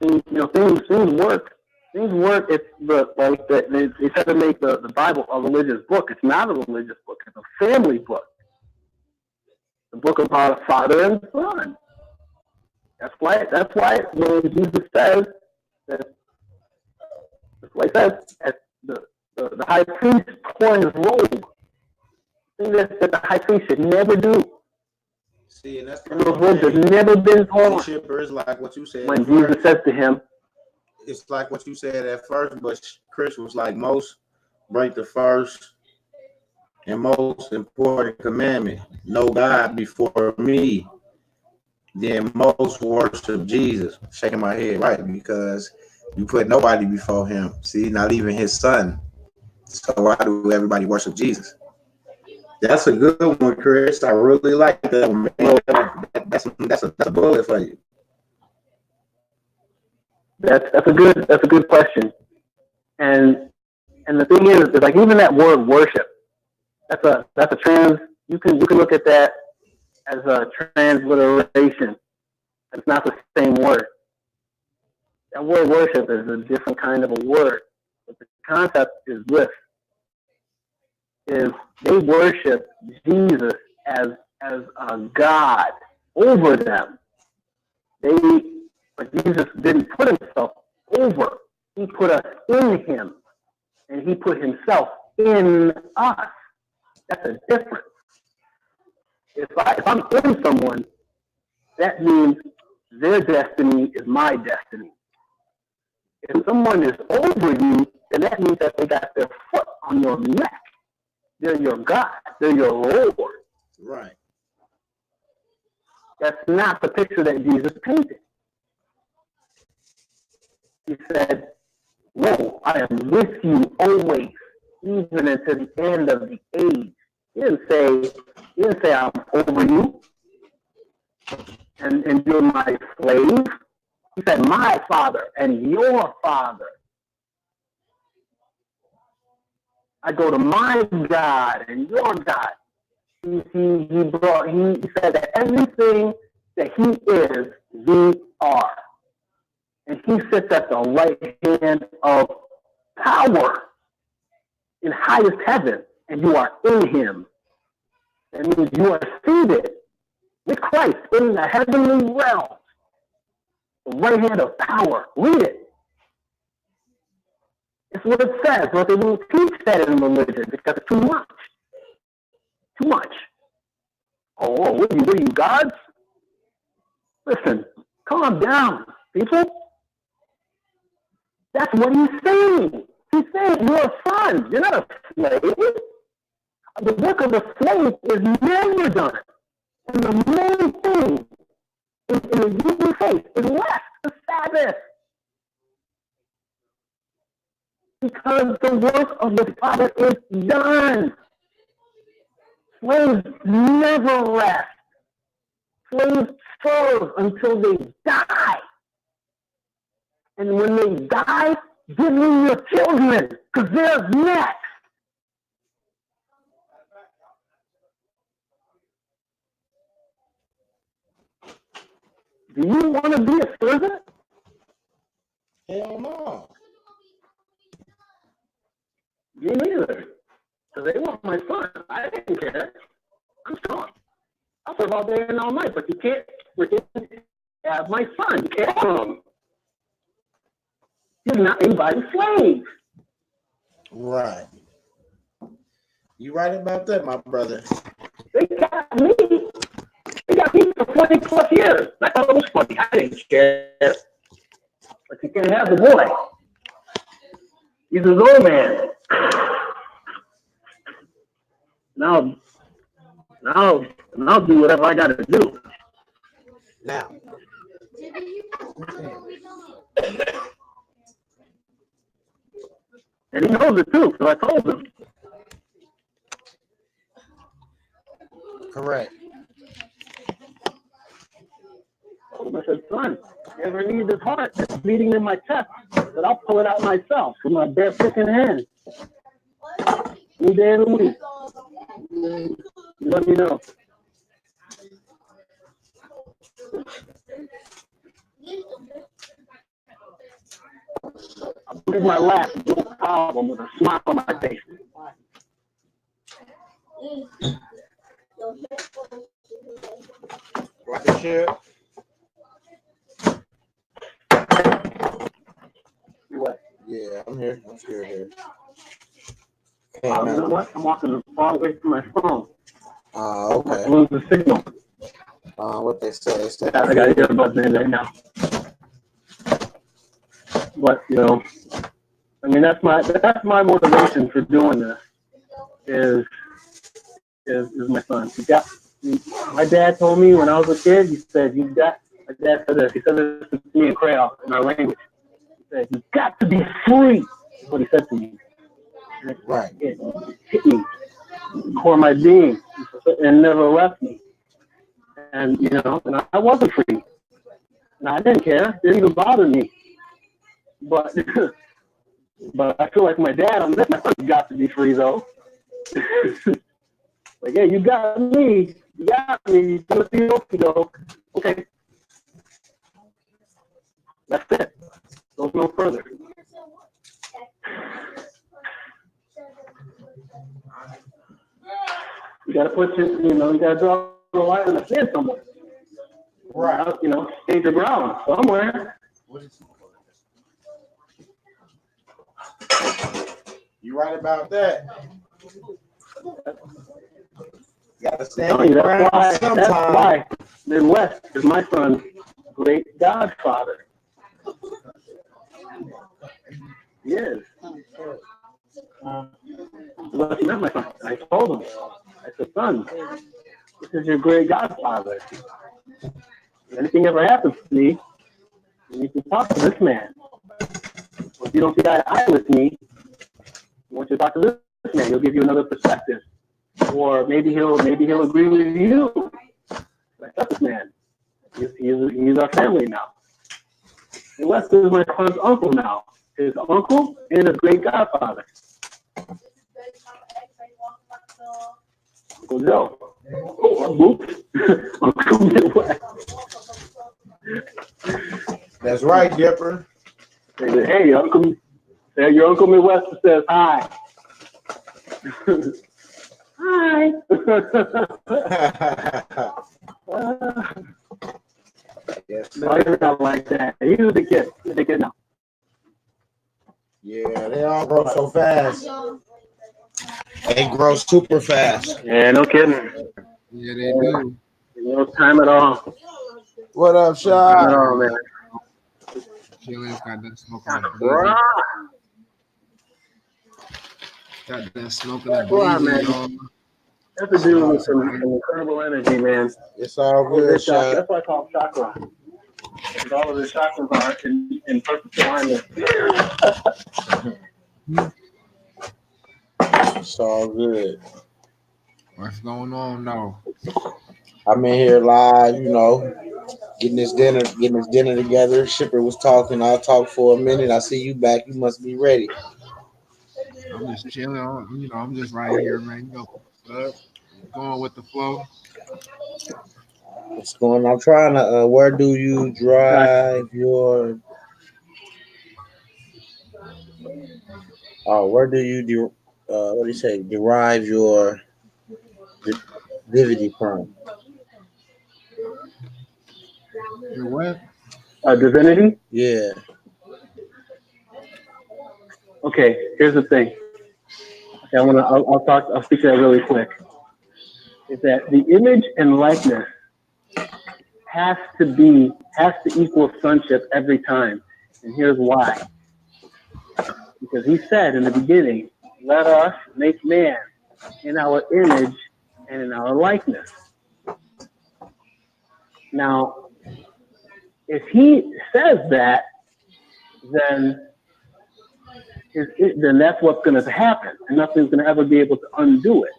Things work. Things work. It's they try to make the Bible a religious book. It's not a religious book. It's a family book. The book about a father and son. That's why when Jesus says that, that's why he says at the high priest tore his robe. Thing that the high priest should never do. See, and that's those robes have never been torn. It's like what you said. When Jesus said to him, it's like what you said at first, but Chris was like, most break the first and most important commandment: know God before me. Then most worship Jesus. Shaking my head, right? Because you put nobody before him. See, not even his son. So why do everybody worship Jesus? That's a good one, Chris. I really like that one. That's a bullet for you. That's a good question. And the thing is like even that word worship, that's a you can look at that as a transliteration. It's not the same word. That word worship is a different kind of a word. But the concept is this: is they worship Jesus as a God over them. But Jesus didn't put himself over. He put us in him, and he put himself in us. That's a difference. If I'm in someone, that means their destiny is my destiny. If someone is over you, then that means that they got their foot on your neck. They're your God. They're your Lord. Right. That's not the picture that Jesus painted. He said, "Lo, I am with you always, even unto the end of the age." He didn't say I'm over you and you're my slave. He said, "My Father and your Father." I go to my God and your God. He said that everything that he is, we are. And he sits at the right hand of power in highest heaven, and you are in him. That means you are seated with Christ in the heavenly realm, the right hand of power. Read it. It's what it says, but they won't teach that in religion because it's too much. Too much. Oh, what are you, gods? Listen, calm down, people. That's what he's saying. He's saying you're a son. You're not a slave. The work of the slave is never done. And the main thing in the human faith is rest, the Sabbath. Because the work of the Father is done. Slaves never rest. Slaves serve until they die. And when they die, give me your children, because they're next. Do you want to be a servant? Hell no. Me neither. Because they want my son. I didn't care. I'm strong. I'll serve all day and all night, but you can't have my son. You can't have him. He's not anybody's slave. Right. You right about that, my brother. They got me. They got me for 20 plus years. I thought it was funny. I didn't care. But you can't have the boy. He's his old man. Now, now, and I'll do whatever I got to do. Now, And he knows it too, so I told him. correct. I said, son, if you ever need this heart that's beating in my chest, but I'll pull it out myself with my bare freaking hands. Any day of the week. You let me know. I'll leave my last album with a smile on my face. Like a share. What? Yeah, I'm here. I'm still here. You know what? I'm walking far away from my phone. Okay. I lose the signal. What they say? I got earbuds in right now. But you know, I mean that's my motivation for doing this is my son. My dad told me when I was a kid. He said my dad said this. He said this to me in Creole in our language. He said you got to be free. That's what he said to me. Right. It hit me core my being and never left me. And you know, and I wasn't free. And I didn't care. It didn't even bother me. But but I feel like my dad on this, my son got to be free though. Like, yeah, you got me. You got me. You do the go. Okay. That's it. Goes no further. You gotta put you gotta draw the line in the sand somewhere. Right. You know, stage your ground somewhere. You right about that. You gotta stand That's your ground sometime. That's why Midwest is my son's great godfather. He is. Well, he met my son. I told him. I said, son, this is your great godfather. If anything ever happens to me, you need to talk to this man. If you don't see eye to eye with me, I want you to talk to this man. He'll give you another perspective. Or maybe he'll agree with you. Like, that's this man. He's our family now. And Wes is my son's uncle now. His uncle and his great godfather. Uncle Joe. Oops. Uncle Midwest. That's right, Gipper. Hey, your Uncle Midwest says hi. Hi. Yes, No, he's not like that. He was a kid. He's a kid now. Yeah, they all grow so fast. They grow super fast. Yeah, no kidding. Yeah, they do. No time at all. What up, Time at Shaw? all, man. Chillin' got that smoking that bleezy. Got that smoking that Wow, bleezy, man. y'all. That's a dude with some incredible energy, man. It's all good, Shaw. That's why I call him chakra. Because all of the chakras are in perfect alignment. It's all good. What's going on now? I'm in here live, getting this dinner together. Shipper was talking. I'll talk for a minute. I see you back. You must be ready. I'm just chilling. I'm just right here, man. Going with the flow. What's going on? I'm trying to. Where do you drive your? Oh, where do you what do you say? Derive your divinity from? Your what? Divinity? Yeah. Okay, here's the thing. Okay, I'll speak to that really quick. Is that the image and likeness has to equal sonship every time. And here's why. Because he said in the beginning, let us make man in our image and in our likeness. Now, if he says that, then that's what's going to happen, and nothing's going to ever be able to undo it.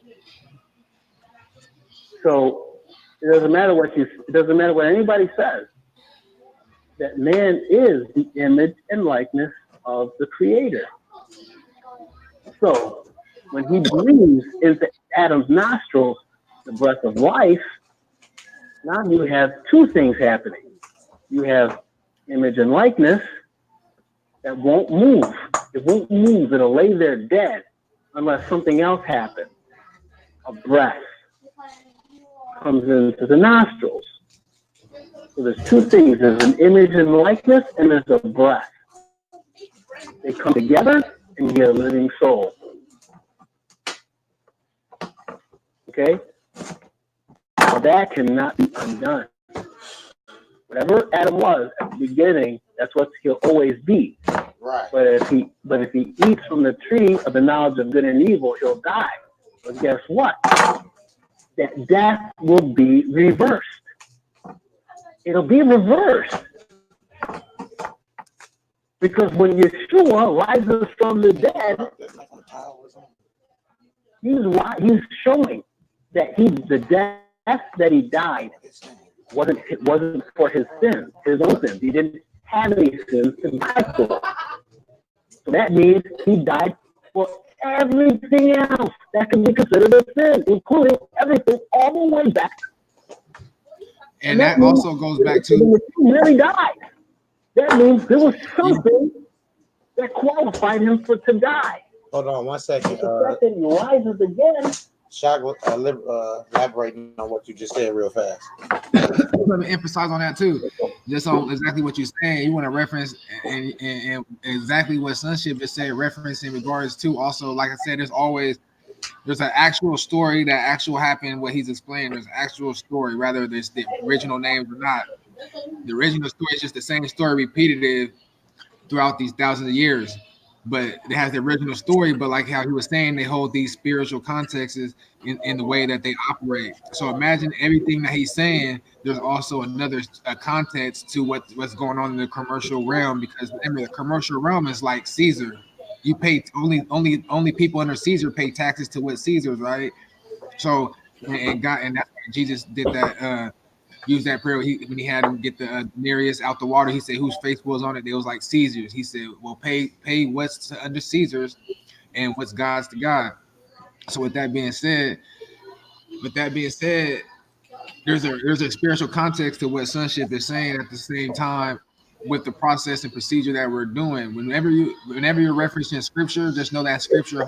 So it doesn't matter what anybody says. That man is the image and likeness of the Creator. So when he breathes into Adam's nostrils the breath of life, now you have two things happening. You have image and likeness that won't move. It won't move. It'll lay there dead unless something else happens. A breath comes into the nostrils. So there's two things. There's an image and likeness, and there's a breath. They come together and you get a living soul. Okay? Now that cannot be undone. Whatever Adam was at the beginning, that's what he'll always be. Right. But if he eats from the tree of the knowledge of good and evil, he'll die. But guess what? That death will be reversed. It'll be reversed. Because when Yeshua rises from the dead, he's showing that the death that he died wasn't for his sins, his own sins. He didn't have any sins to die for. So that means he died for everything else that can be considered a sin, including everything all the way back. And that also goes back to he really died. That means there was something that qualified him to die. Hold on 1 second. The fact that he rises again. Shaq, elaborating on what you just said real fast. Let me emphasize on that too. Just on exactly what you're saying. You want to reference and exactly what sonship is saying, reference in regards to also, like I said, there's an actual story that actual happened, what he's explaining. There's an actual story, rather there's the original names or not. The original story is just the same story repeated throughout these thousands of years. But it has the original story, but like how he was saying, they hold these spiritual contexts in the way that they operate. So imagine everything that he's saying, there's also another context to what's going on in the commercial realm, because remember, the commercial realm is like Caesar. You pay only people under Caesar pay taxes to what Caesar's, right? So and that's why Jesus did that. Use that prayer when he had him get the Nereus out the water. He said, whose face was on it? It was like Caesar's. He said, well, pay what's under Caesar's and what's God's to God. So with that being said, there's a spiritual context to what sonship is saying at the same time with the process and procedure that we're doing. Whenever you're referencing scripture, just know that scripture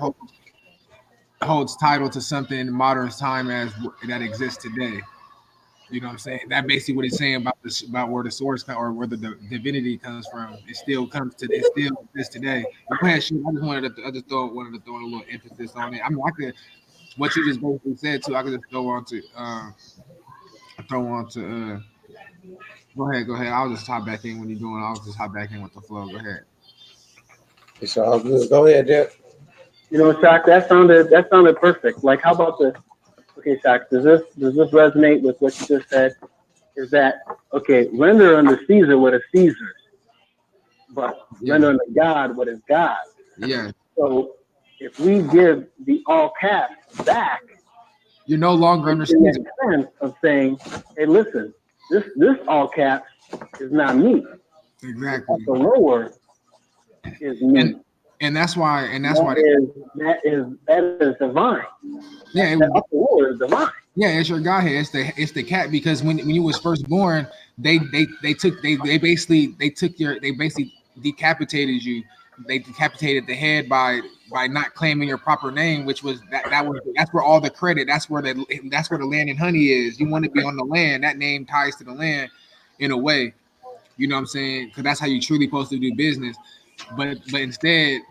holds title to something in modern time as that exists today. You know what I'm saying? That's basically what he's saying about where the source or where the divinity comes from. It still exists today. But go ahead, shoot. I just wanted to throw a little emphasis on it. I mean, what you just basically said too. I could just go on to. Go ahead. I'll just hop back in when you're doing. I'll just hop back in with the flow. Go ahead. It's all good. Go ahead, Jeff. You know, Shaq, that sounded perfect. Like, how about the? Okay, Shaq, does this resonate with what you just said? Is that okay? Render unto Caesar what is Caesar's, but render unto God what is God's. Yeah. So if we give the all caps back, you're no longer under Caesar. Sense of saying, hey, listen, this all caps is not me. Exactly. The lower is me. And that's why that is divine. Yeah, the upper lower is divine. Yeah, it's your Godhead. It's the cat, because when you was first born, they basically decapitated you. They decapitated the head by not claiming your proper name, which was that's where all the credit. That's where the land and honey is. You want to be on the land. That name ties to the land in a way. You know what I'm saying? Because that's how you truly supposed to do business. But instead,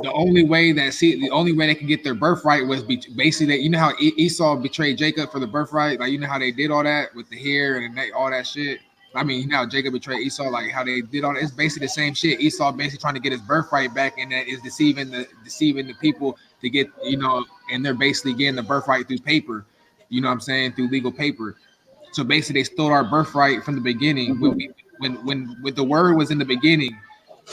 the only way they could get their birthright was basically that, you know how Esau betrayed Jacob for the birthright, like you know how they did all that with the hair and all that shit. I mean, you know how Jacob betrayed Esau, like how they did all that. It's basically the same shit. Esau basically trying to get his birthright back, and that is deceiving the people to get, you know, and they're basically getting the birthright through paper. You know what I'm saying? Through legal paper. So basically, they stole our birthright from the beginning. When the word was in the beginning,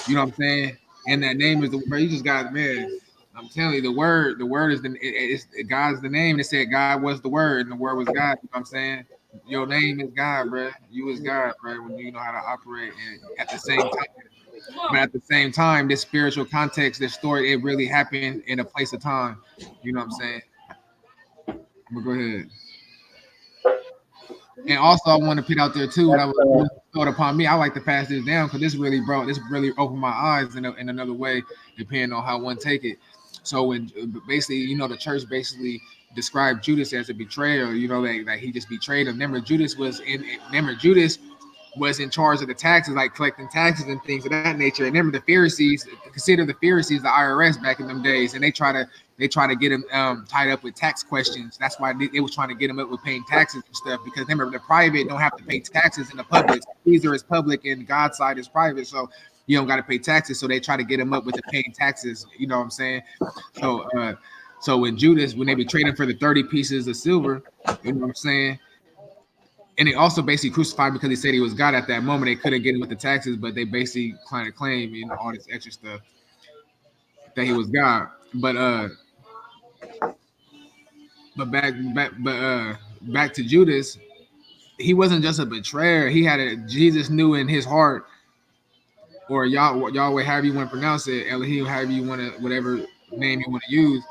you know what I'm saying? And that name is the word. You just got, man. I'm telling you, the word is it's God's the name. It said God was the word, and the word was God. You know what I'm saying? Your name is God, bro. You is God, bro. When you know how to operate, and at the same time, but at the same time, this spiritual context, this story, it really happened in a place of time. You know what I'm saying? But go ahead. And also, I want to put out there too. That was thought upon me. I like to pass this down because this really opened my eyes in another way, depending on how one take it. So when basically, you know, the church basically described Judas as a betrayer. You know, that he just betrayed him. Remember, Judas was in charge of the taxes, like collecting taxes and things of that nature. And remember, the Pharisees, consider the Pharisees the IRS back in them days, and they try to get him tied up with tax questions. That's why they were trying to get him up with paying taxes and stuff, because remember, the private don't have to pay taxes in the public. Caesar is public and God's side is private, so you don't got to pay taxes. So they try to get him up with the paying taxes. You know what I'm saying? So when they betrayed him for the 30 pieces of silver, you know what I'm saying? And they also basically crucified because he said he was God at that moment. They couldn't get him with the taxes, but they basically kind of claim, you know, all this extra stuff that he was God. But back to Judas, he wasn't just a betrayer. He had Jesus knew in his heart, or Yahweh, however you want to pronounce it, Elohim, however you want to, whatever name you want to use.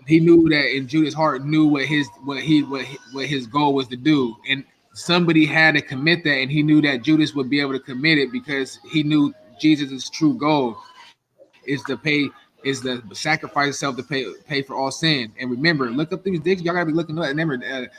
He knew that in Judas' heart, knew what his goal was to do, and somebody had to commit that, and he knew that Judas would be able to commit it because he knew Jesus' true goal is the sacrifice itself to pay for all sin. And remember, look up these dicks. Y'all gotta be looking up. Remember, debt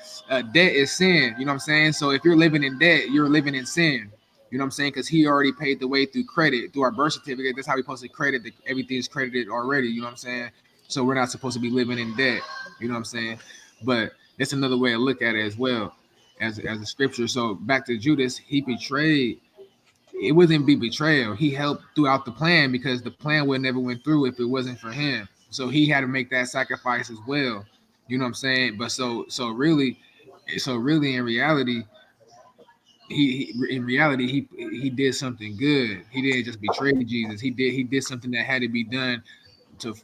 is sin. You know what I'm saying? So if you're living in debt, you're living in sin. You know what I'm saying? Because he already paid the way through credit, through our birth certificate. That's how we supposed to credit. Everything's credited already. You know what I'm saying? So we're not supposed to be living in debt. You know what I'm saying? But it's another way to look at it as well, as a scripture. So back to Judas, he betrayed. It wasn't be betrayal. He helped throughout the plan because the plan would never went through if it wasn't for him. So he had to make that sacrifice as well. You know what I'm saying? But so really in reality, he did something good. He didn't just betray Jesus. He did something that had to be done to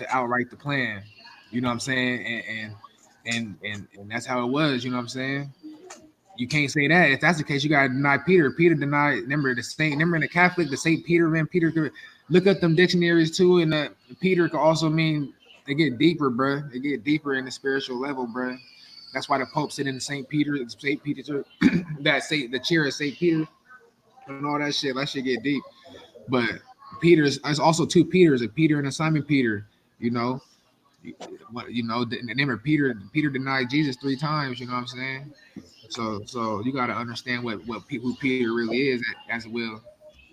outright the plan. You know what I'm saying? And that's how it was. You know what I'm saying? You can't say that. If that's the case, you gotta deny Peter. Peter denied. Remember the saint. Remember in the Catholic, the Saint Peter. Man, Peter could look up them dictionaries too, and Peter could also mean they get deeper, bro. They get deeper in the spiritual level, bro. That's why the Pope sit in the Saint Peter, the chair of Saint Peter, and all that shit. That shit get deep. But Peter's also two Peters, a Peter and a Simon Peter. You know, remember Peter denied Jesus 3 times. You know what I'm saying? So you got to understand who Peter really is as well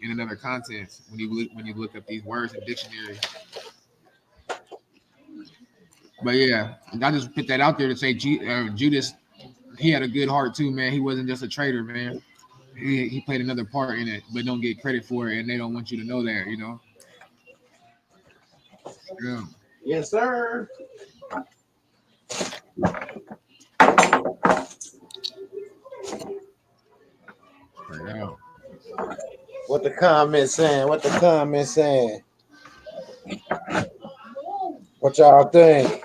in another context when you look up these words in dictionaries. But yeah, I just put that out there to say Judas, he had a good heart too, man. He wasn't just a traitor, man. He played another part in it, but don't get credit for it, and they don't want you to know that, you know. Yeah. Yes, sir. Yeah. What the comments saying? What y'all think?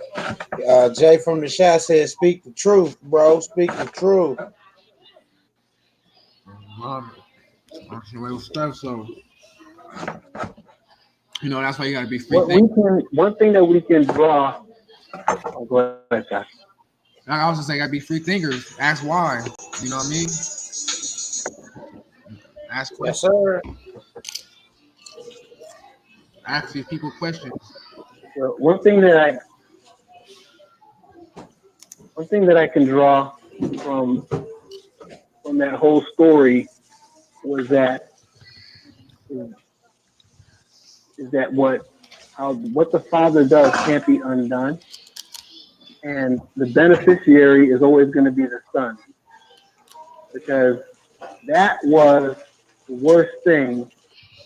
Jay from the chat said, "Speak the truth, bro. Speak the truth." Stuff, so you know that's why you got to be free. One thing that we can draw. Oh, go ahead, Josh. I also say gotta be free thinkers. Ask why. You know what I mean? Ask questions. Yes, sir. Ask these people questions. Well, one thing that I can draw from that whole story was that is that what the Father does can't be undone, and the beneficiary is always going to be the Son, because that was the worst thing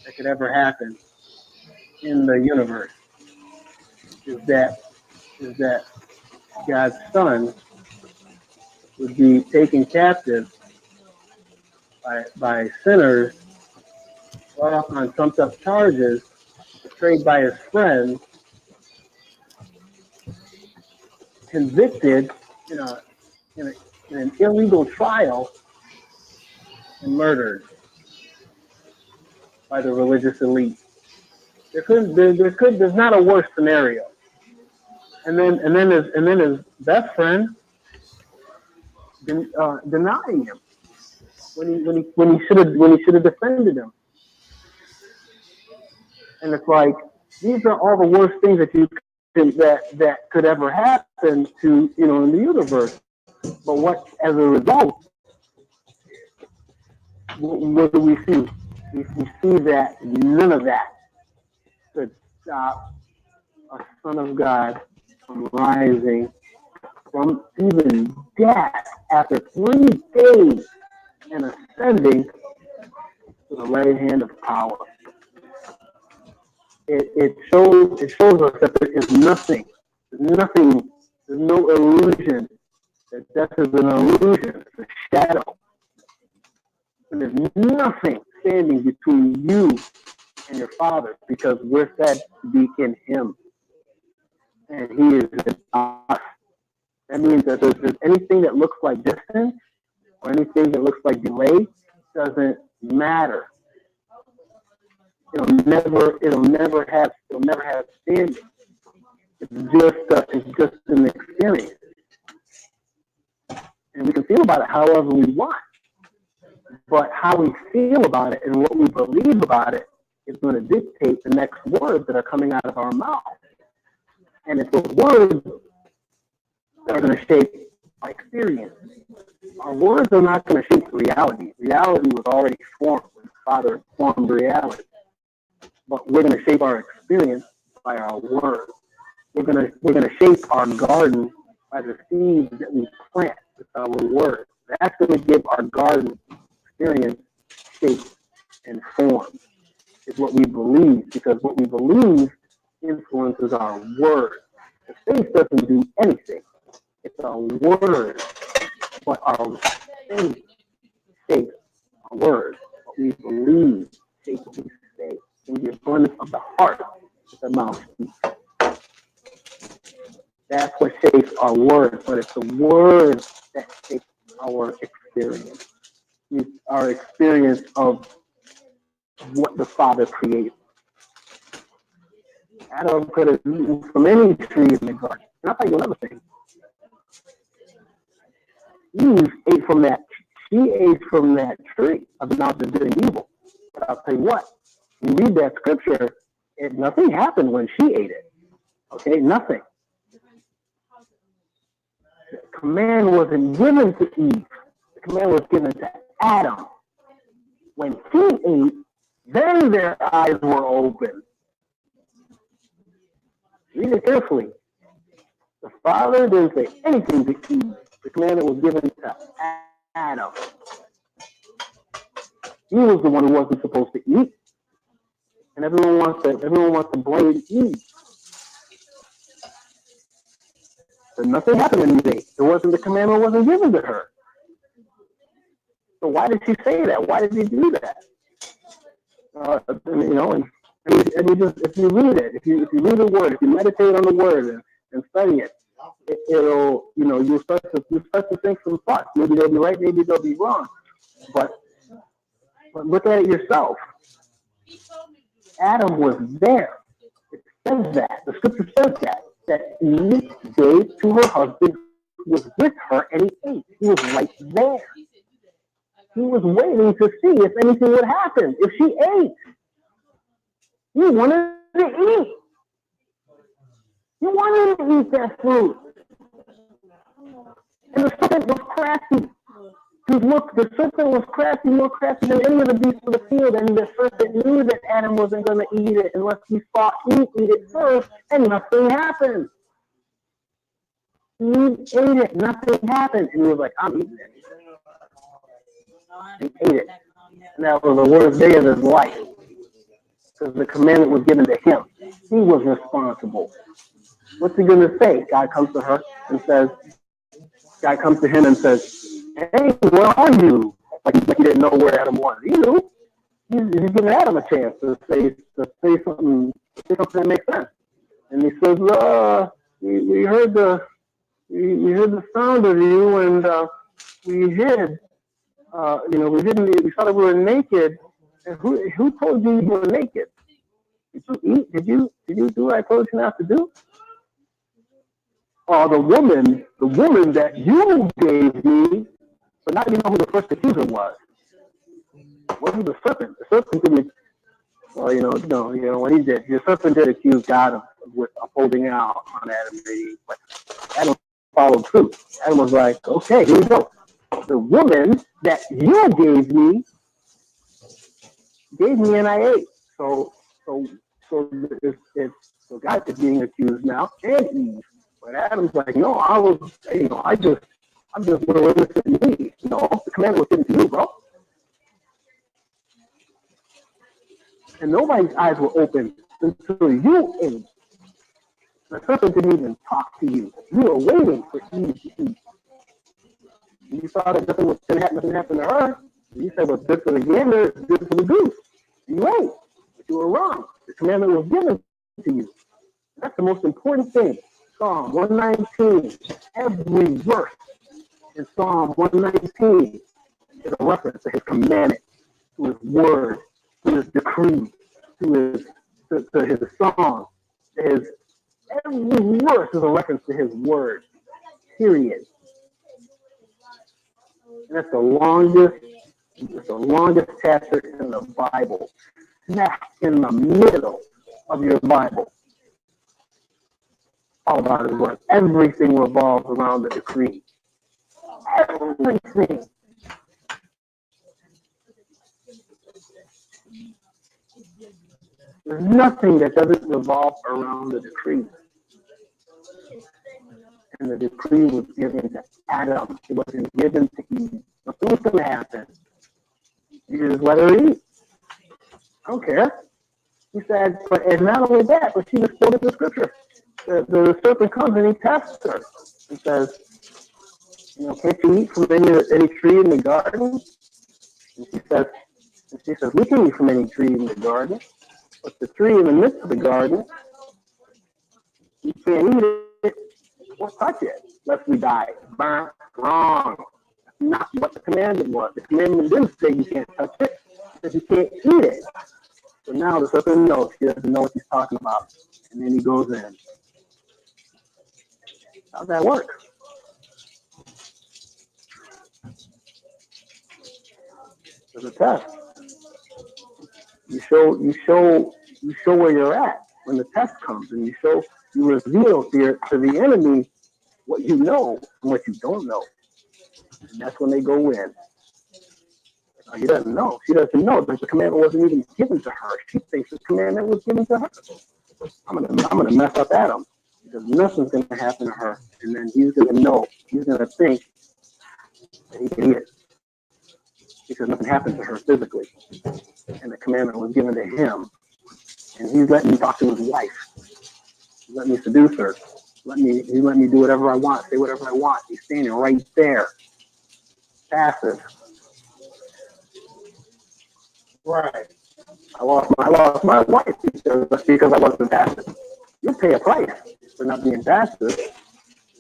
that could ever happen in the universe. Is that God's Son would be taken captive by sinners, brought up on trumped up charges, betrayed by his friends, convicted in a in an illegal trial, and murdered by the religious elite. There's not a worse scenario. And then his best friend denying him when he should have defended him. And it's like, these are all the worst things that could ever happen to, in the universe. But what, as a result, what do we see? We see that none of that could stop a Son of God from rising from even death after 3 days and ascending to the right hand of power. It shows us that there is nothing, there's no illusion, that death is an illusion, it's a shadow. And there's nothing standing between you and your Father, because we're said to be in Him, and He is in us. That means that if there's anything that looks like distance or anything that looks like delay, doesn't matter. It'll never have standing. It's just an experience, and we can feel about it however we want. But how we feel about it and what we believe about it is going to dictate the next words that are coming out of our mouth. And it's the words that are going to shape our experience. Our words are not going to shape reality. Reality was already formed when the Father formed reality. But we're going to shape our experience by our words. We're going to shape our garden by the seeds that we plant with our words. That's going to give our garden experience shape and form. Is what we believe, because what we believe influences our word. The faith doesn't do anything. It's our word. But our faith shapes our word. What we believe shapes what we say. In the abundance of the heart, the mouth speaks. That's what shapes our word, but it's the word that shapes our experience. It's our experience of what the Father created. Adam could have eaten from any tree in the garden. And I'll tell you another thing. Eve ate from that. She ate from that tree of the knowledge of good and evil. But I'll tell you what. You read that scripture, nothing happened when she ate it. Okay, nothing. The command wasn't given to Eve. The command was given to Adam. When he ate, then their eyes were open. Read it carefully. The Father didn't say anything to Eve. The command was given to Adam. He was the one who wasn't supposed to eat. And everyone wants to blame Eve. But nothing happened when Eve ate. The commandment wasn't given to her. So why did she say that? Why did he do that? And if you read it, if you read the word, if you meditate on the word and study it, it'll you start to think some thoughts. Maybe they'll be right, maybe they'll be wrong. But look at it yourself. Adam was there. It says that. The scripture says that Eve gave to her husband who was with her, and he ate. He was right there. He was waiting to see if anything would happen, if she ate. He wanted to eat. He wanted to eat that fruit. And the serpent was crafty. The serpent was crafty, more crafty than any of the beasts of the field, and the serpent knew that Adam wasn't going to eat it unless he saw Eve eat it first, and nothing happened. Eve ate it, nothing happened, and he was like, I'm eating it. He ate it. And that was the worst day of his life, because the commandment was given to him. He was responsible. What's he going to say? God comes to him and says, hey, where are you? Like he didn't know where Adam was. He knew. He's giving Adam a chance to say something that makes sense. And he says, we heard the sound of you, and we hid. We thought we were naked. And who told you you were naked? Did you eat? Did you do what I told you not to do? The woman that you gave me, but not even know who the first accuser was. It wasn't the serpent. The serpent didn't. Well, what he did. The serpent did accuse God of holding out on Adam and Eve, but Adam followed suit. Adam was like, okay, here we go. The woman that you gave me, and I ate. So God is being accused now, and Eve. But Adam's like, no, I'm just going to listen to me. No, the commandment was given to you, bro. And nobody's eyes were open until you ate. The serpent didn't even talk to you. You were waiting for Eve to eat. You thought that nothing happened to her. You said, what's good for the gander is good for the goose. You ate, but you were wrong. The commandment was given to you. That's the most important thing. Psalm 119, every verse in Psalm 119 is a reference to his commandment, to his word, to his decree, to his song. Every verse is a reference to his word, period. And that's the longest chapter in the Bible, smack in the middle of your Bible. All about his word. Everything revolves around the decree. Everything. There's nothing that doesn't revolve around the decree. And the decree was given to Adam. It wasn't given to Eve. Nothing was going to happen. You just let her eat. I don't care. He said, and not only that, but she was quoted the scripture. The serpent comes and he tests her and says, can't you eat from any tree in the garden? And she says, we can eat from any tree in the garden, but the tree in the midst of the garden, you can't eat it or touch it, lest we die. Wrong. That's not what the commandment was. The commandment didn't say you can't touch it, it says you can't eat it. So now the serpent knows. He doesn't know what he's talking about. And then he goes in. How's that work? There's a test. You show where you're at when the test comes, and you reveal to the enemy what you know and what you don't know. And that's when they go in. He doesn't know. She doesn't know that the commandment wasn't even given to her. She thinks the commandment was given to her. I'm gonna mess up Adam because nothing's gonna happen to her, and then he's gonna know. He's gonna think that he can eat it because nothing happened to her physically, and the commandment was given to him. And he's letting me talk to his wife. He's letting me seduce her. He's letting me do whatever I want, say whatever I want. He's standing right there, passive. Right. I lost my wife because I wasn't passive. You'll pay a price for not being passive. If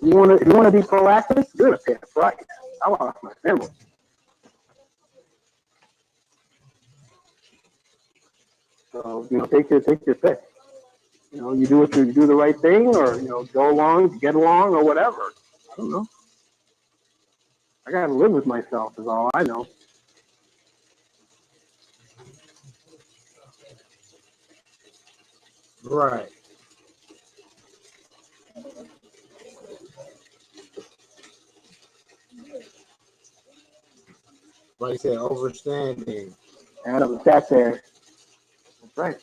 you want to be proactive, you're gonna pay a price. I lost my family. So take your pick. You do the right thing, or go along, get along, or whatever. I don't know. I gotta live with myself is all I know. Right. Like said, overstanding. Adam sat there. That's right.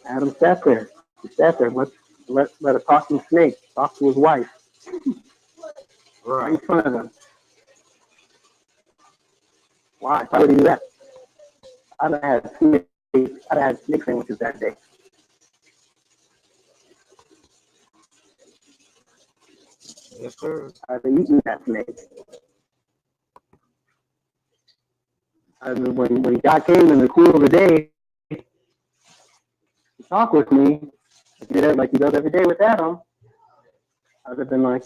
Adam sat there. He sat there. Let a talking snake talk to his wife right in Right. front of him. Why? Why would he do that? I'd have had snake. I'd have had snake sandwiches that day. Yes, sir. I'd have eaten that snake. When God came in the cool of the day to talk with me, like he does every day with Adam, I'd have been like,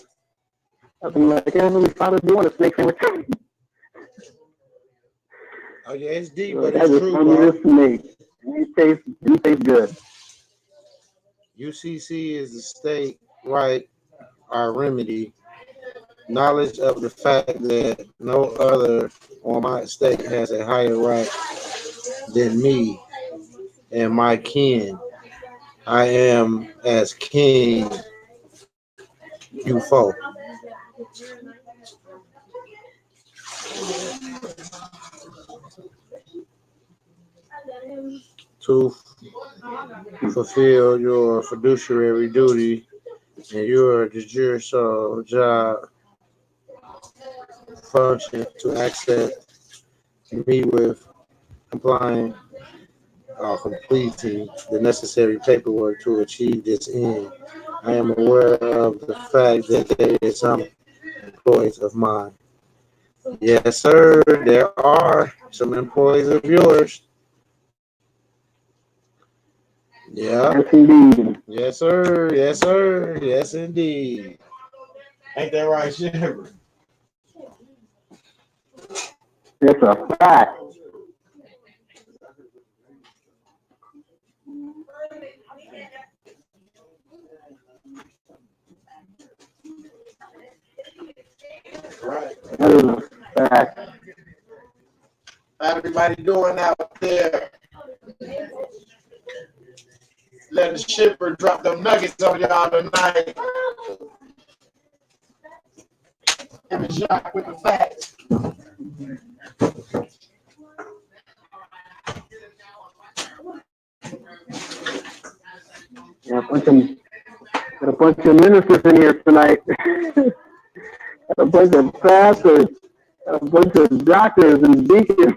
Heavenly Father, do you want a snake sandwich? Oh yeah, it's deep, So but that it's was true, from bro. this snake. And he tastes good. UCC is the state right, our remedy. Knowledge of the fact that no other on my estate has a higher right than me and my kin. I am as king, you foe. To fulfill your fiduciary duty and your de jure sole job function to access me with complying or completing the necessary paperwork to achieve this end. I am aware of the fact that there is some employees of mine. Yes, sir, there are some employees of yours. Yeah. Yes, indeed. Yes, sir. Yes, sir. Yes, indeed. Ain't that right, Shepard? It's a fact. Right. That is a fact. How everybody doing out there? Let the shipper drop them nuggets on y'all tonight. And the shock with the facts. Yeah, got a bunch of ministers in here tonight. Got a bunch of pastors, got a bunch of doctors and deacons.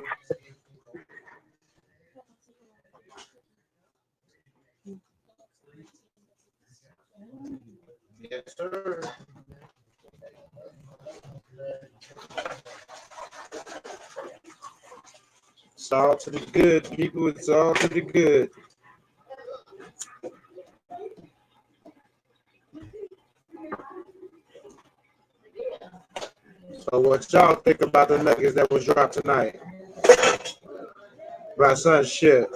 Yes, sir. It's all to the good, people. It's all to the good. So what y'all think about the nuggets that was dropped tonight? By Sonship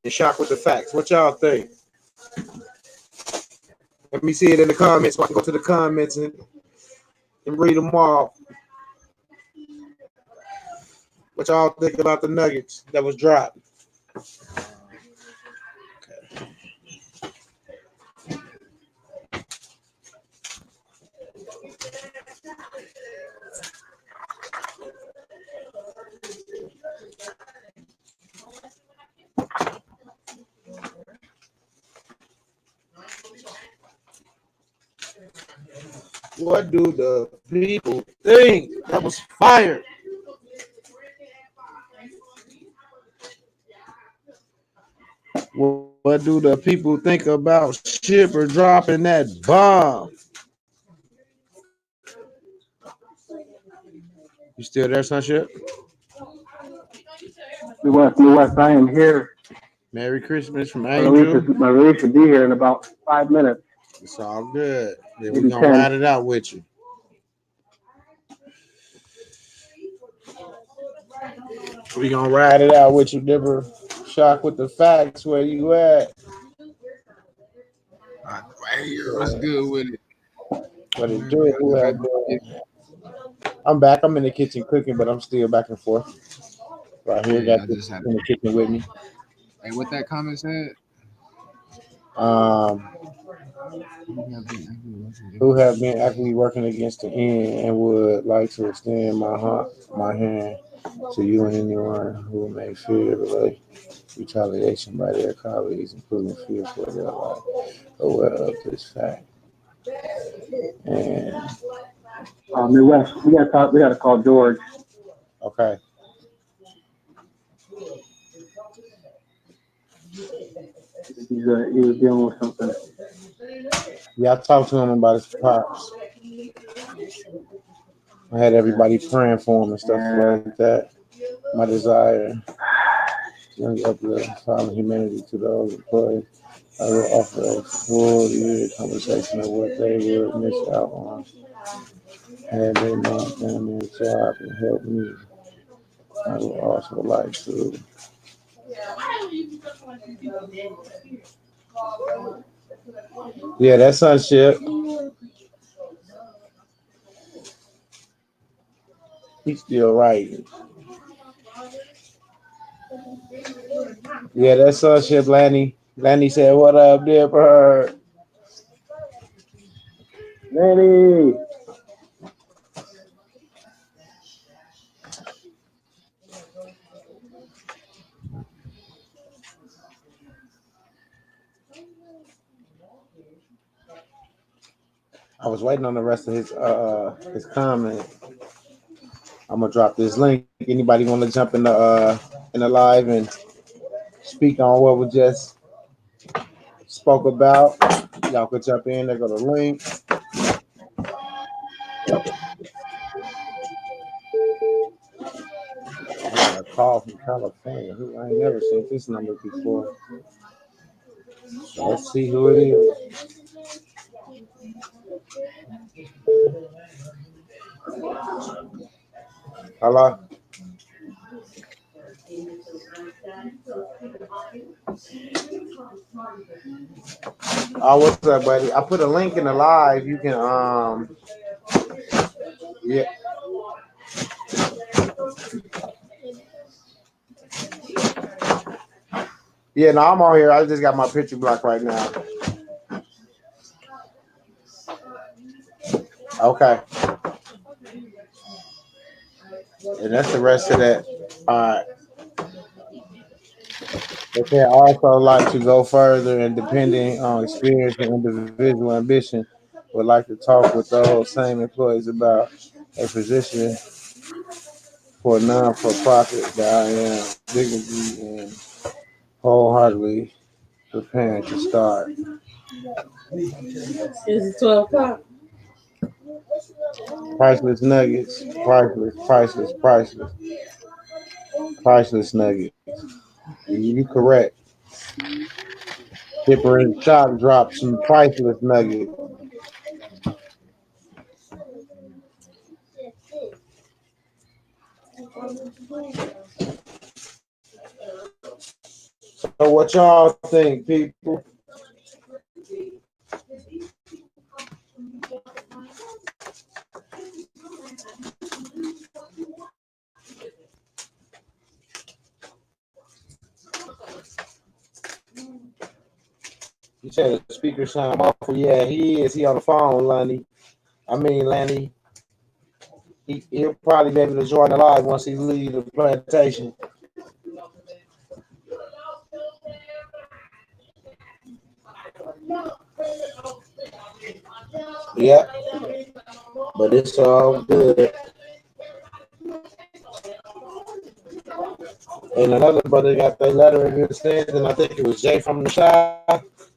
and Shock with the Facts. What y'all think? Let me see it in the comments so I can go to the comments and read them all. What y'all think about the nuggets that was dropped? What do the people think? That was fire. What do the people think about Shipper dropping that bomb? You still there, Sunship? West, I am here. Merry Christmas from My release should be here in about 5 minutes. It's all good. Then we're Maybe gonna 10. ride it out with you. We're gonna ride it out with you, Dipper. Shock with the facts. Where you at? Right here. What's good with it? What it do? Who had that? I'm back. I'm in the kitchen cooking, but I'm still back and forth. Right here, Yeah, got I this just had. in the kitchen with me. Hey, what that comment said? Um, who have been actively working against the end and would like to extend my hand to you and anyone who may fear retaliation by their colleagues, including fear for their life, aware of this fact. And Midwest, we gotta talk. We gotta call George. okay, He was dealing with something. yeah, I talked to him about his pops. I had everybody praying for him and stuff like that. My desire to uplift found humanity to those employees. I will offer a full year conversation of what they would miss out on had they not done their job and helped me. I would also like to. Yeah, that's sonship. He's still writing. Yeah, that's sonship, Lanny. Lanny said, "What up, Dipper?" Lanny. I was waiting on the rest of his comment. I'm gonna drop this link. Anybody want to jump in the live and speak on what we just spoke about? Y'all could jump in. There go the link. I got a call from California. I ain't never seen this number before. So let's see who it is. Hello. Oh, what's up, buddy? I put a link in the live. You can yeah. Yeah, no, I'm on here. I just got my picture blocked right now. Okay. And that's the rest of that. All right. If they also like to go further and depending on experience and individual ambition, would like to talk with those same employees about a position for a non-for-profit that I am dignity and wholeheartedly preparing to start. Is it 12 o'clock? Priceless nuggets, priceless nuggets. You correct. Dipper and Shock dropped some priceless nuggets. So what y'all think, people? You said the speaker sound awful. Yeah, he is. He on the phone, Lanny. Lanny. He'll probably be able to join the live once he leaves the plantation. Yeah, but it's all good. And another brother got that letter of understanding. I think it was Jay from the Shy.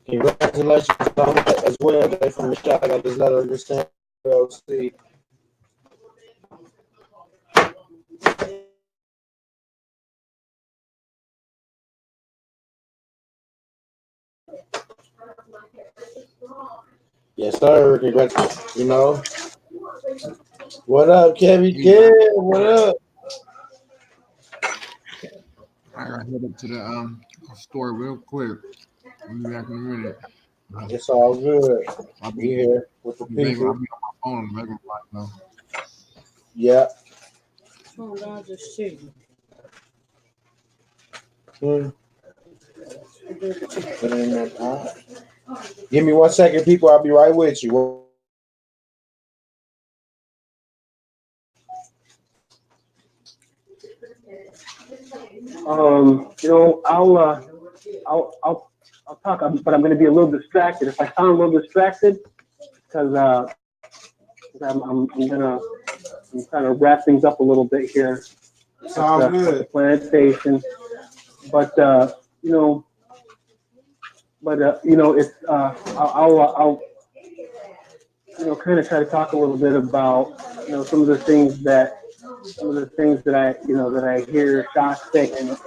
Congratulations on that as well. Jay from the Shy got this letter of understanding. LC. Yes, sir. Congratulations. You know. What up, Kevin? Kev? What up? I gotta head up to the store real quick. I'll be back in a minute. It's all good. I'll Be be here with the regular. I'll people. be on my phone on regular life though. Yeah. Oh, God, just chicken. Put it in that pot. Give me 1 second, people. I'll be right with you. I'll talk, but I'm going to be a little distracted. If I sound a little distracted, because I'm trying to wrap things up a little bit here. Sounds With the good. plantation, but you know, it's I'll kind of try to talk a little bit about some of the things that I hear Josh say, and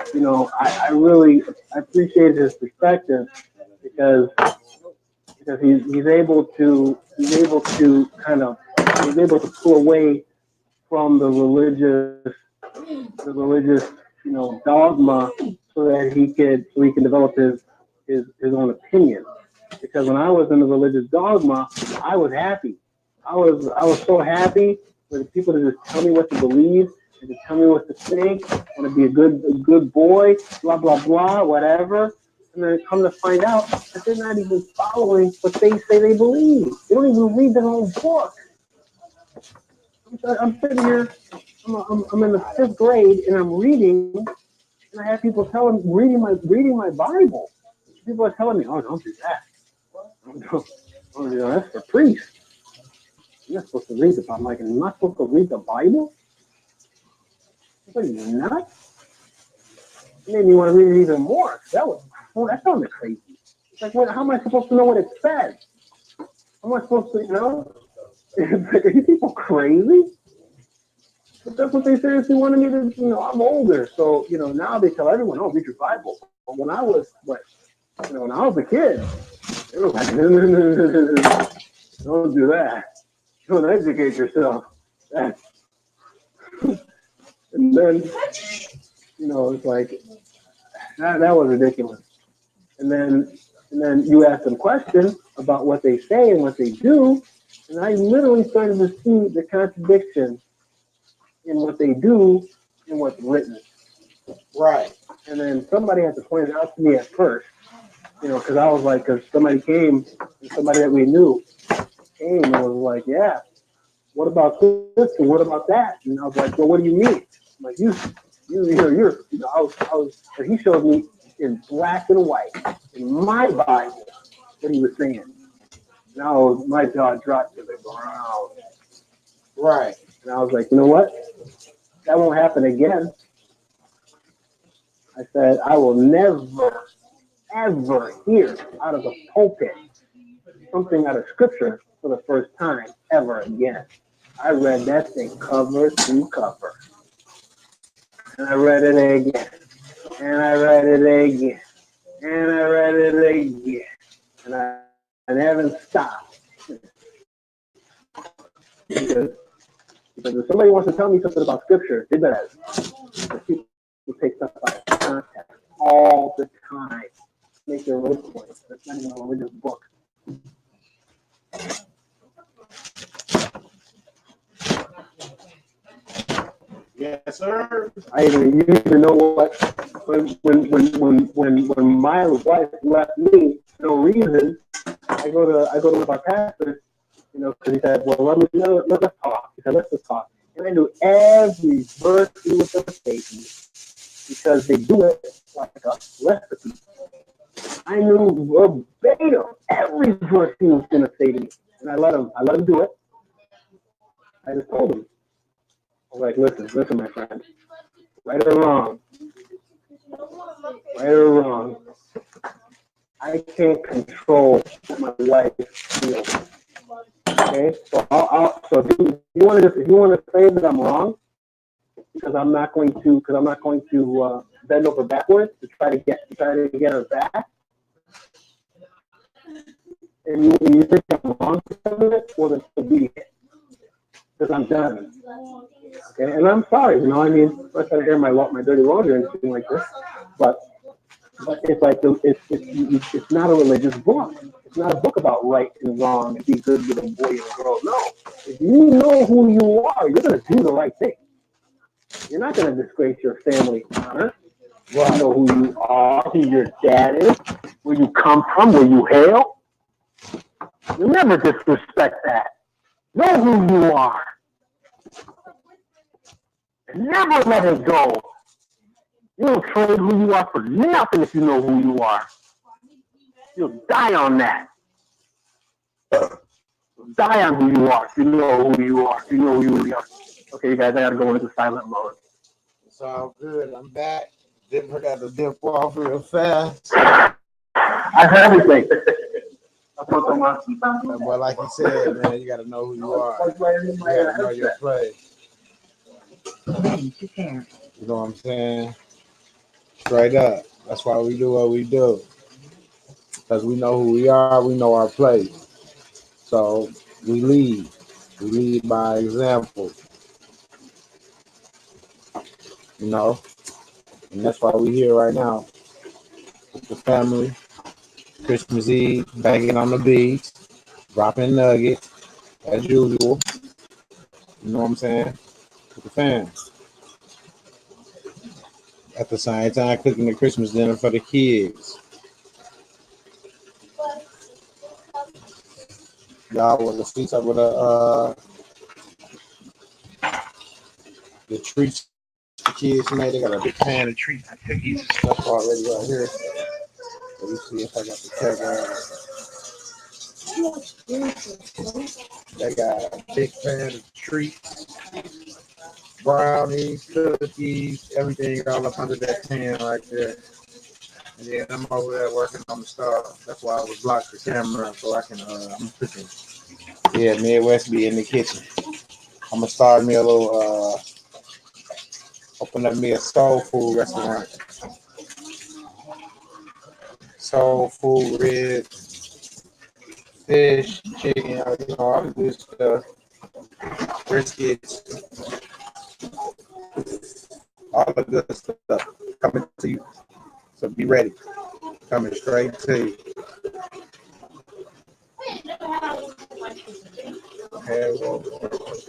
I really appreciate his perspective because he's able to pull away from the religious dogma so he can develop his own opinion. Because when I was in the religious dogma, I was happy. I was so happy for the people to just tell me what to believe and to tell me what to think and to be a good boy, blah blah blah, whatever. And then come to find out that they're not even following what they say they believe. They don't even read their own book. I'm sitting here. I'm in the 5th grade and I'm reading, and I have people reading my Bible. People are telling me, "Oh, don't do that. Oh, that's for priests. You're not supposed to read the Bible." I'm like, "I'm not supposed to read the Bible? What are you, nuts?" It made me want to read it even more. That sounded crazy. It's like, how am I supposed to know what it says? How am I supposed to, It's like, are you people crazy? But that's what they seriously wanted me to, I'm older. So, now they tell everyone, "Oh, read your Bible." But when I was, when I was a kid, they were like, no, don't do that. Don't educate yourself. And then, it's like, that was ridiculous. And then you ask them questions about what they say and what they do, and I literally started to see the contradiction in what they do and what's written. Right. And then somebody had to point it out to me at first, because I was like, because somebody came, somebody that we knew came and was like, "Yeah, what about this and what about that?" And I was like, "Well, what do you mean?" I'm like, so he showed me in black and white in my Bible what he was saying. Now my jaw dropped to the ground. Right. And I was like, "You know what? That won't happen again." I said, "I will never, ever hear out of the pulpit something out of scripture for the first time ever again." I read that thing cover to cover. And I read it again. And I read it again. And I read it again. And I haven't stopped. Because if somebody wants to tell me something about scripture, they better. People take stuff out of context all the time. Make their own points. That's not even a religious book. Yes, sir. You even know what? When my wife left me, no reason, I go to one of our pastors, because he said, "Well, let's talk." He said, "Let's just talk." And I knew every verse he was going to say to me because they do it like a recipe. I knew verbatim every verse he was going to say to me, and I let him do it. I just told him, I was like, listen, my friend, right or wrong, I can't control what my wife feels. Okay, so so if you want to say that I'm wrong, because I'm not going to bend over backwards to try to get her back, and you think I'm wrong for it, well then so be it, because I'm done. Okay, and I'm sorry, I'm not trying to air my dirty laundry or anything like this, but it's like it's not a religious book. It's not a book about right and wrong and be good with a boy and a girl. No, if you know who you are, you're gonna do the right thing. You're not gonna disgrace your family honor. You know who you are, who your dad is, where you come from, where you hail. Never disrespect that. Know who you are. Never let it go. You don't trade who you are for nothing if you know who you are. You'll die on that. You'll die on who you are if you know who you are. If you know who you really are. Okay, you guys, I gotta go into silent mode. It's all good. I'm back. Didn't forget to dip off real fast. I heard everything. But like you said, man, you gotta know who you are. You gotta know your place. You know what I'm saying? Straight up. That's why we do what we do. Because we know who we are, we know our place. So we lead. We lead by example. You know? And that's why we here right now. With the family. Christmas Eve, banging on the beach, dropping nuggets, as usual. You know what I'm saying? With the fans. At the same time, cooking the Christmas dinner for the kids. Y'all want to see some of the treats the kids made. They got a big pan of treats and cookies and stuff already right here. Let me see if I got the tag on. They got a big pan of treats, brownies, cookies, everything all up under that pan right there. And then I'm over there working on the stuff. That's why I was blocked the camera so I can I'm cooking. Yeah, Midwest be in the kitchen. I'm gonna start me a little open up me a soul food restaurant. Soul food, ribs, fish, chicken, all the good stuff. Briskets, all the good stuff coming to you. So be ready. Coming straight to you.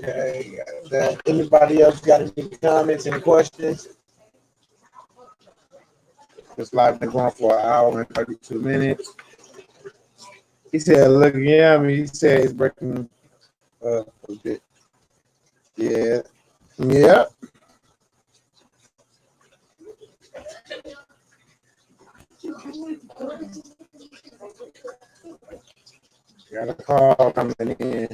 Okay. Anybody else got any comments, any questions? This live been going for an hour and 32 minutes. He said, look at me. He said it's breaking a bit. Yeah. Yeah. Got a call coming in.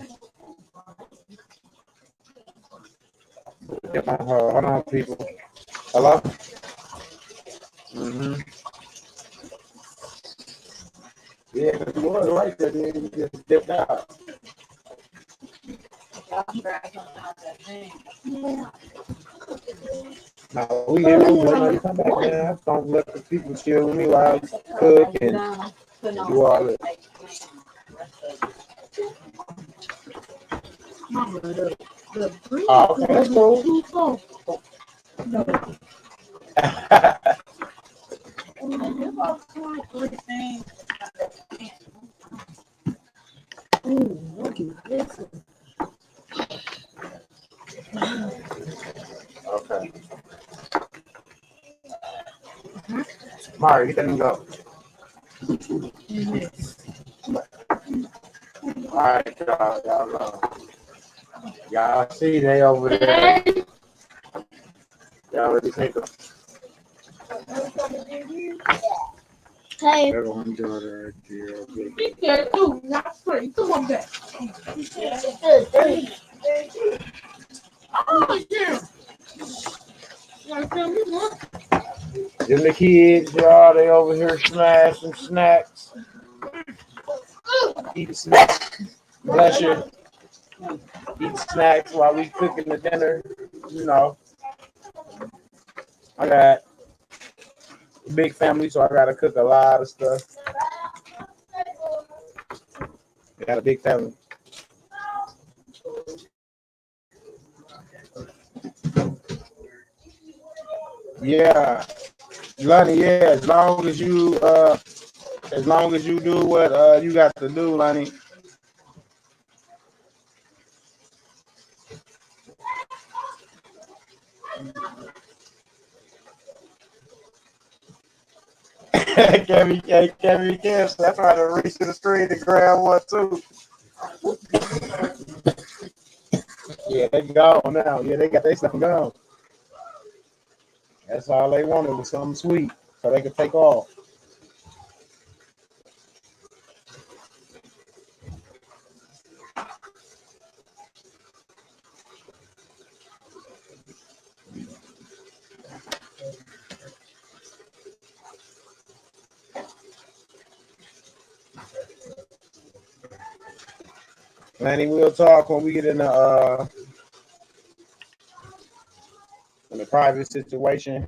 Hold on, people. Hello? Mm-hmm. Yeah, the was right there. Then he just dipped out. No, we here. We come back now. Don't let the people chill with me while I cook and do all that. Oh, okay, that's cool. Okay. Mari, get them go. All right, y'all see they over there. Y'all ready to take them? Hey. Everyone daughter right there. Okay. Be there too, not free. Come on back. Oh, yeah. Like, tell me what? Them the kids, y'all, they over here smashing snacks. Eating snacks. Bless you. Eating snacks while we cooking the dinner. You know. I got a big family, so I gotta cook a lot of stuff. I got a big family. Yeah. Lonnie, yeah, as long as you do what you got to do, Lonnie. Kevin Cash. I tried to reach to the screen to grab one too. Yeah, they gone now. Yeah, they got their stuff gone. That's all they wanted was something sweet so they could take off. Lanny, we'll talk when we get in the private situation.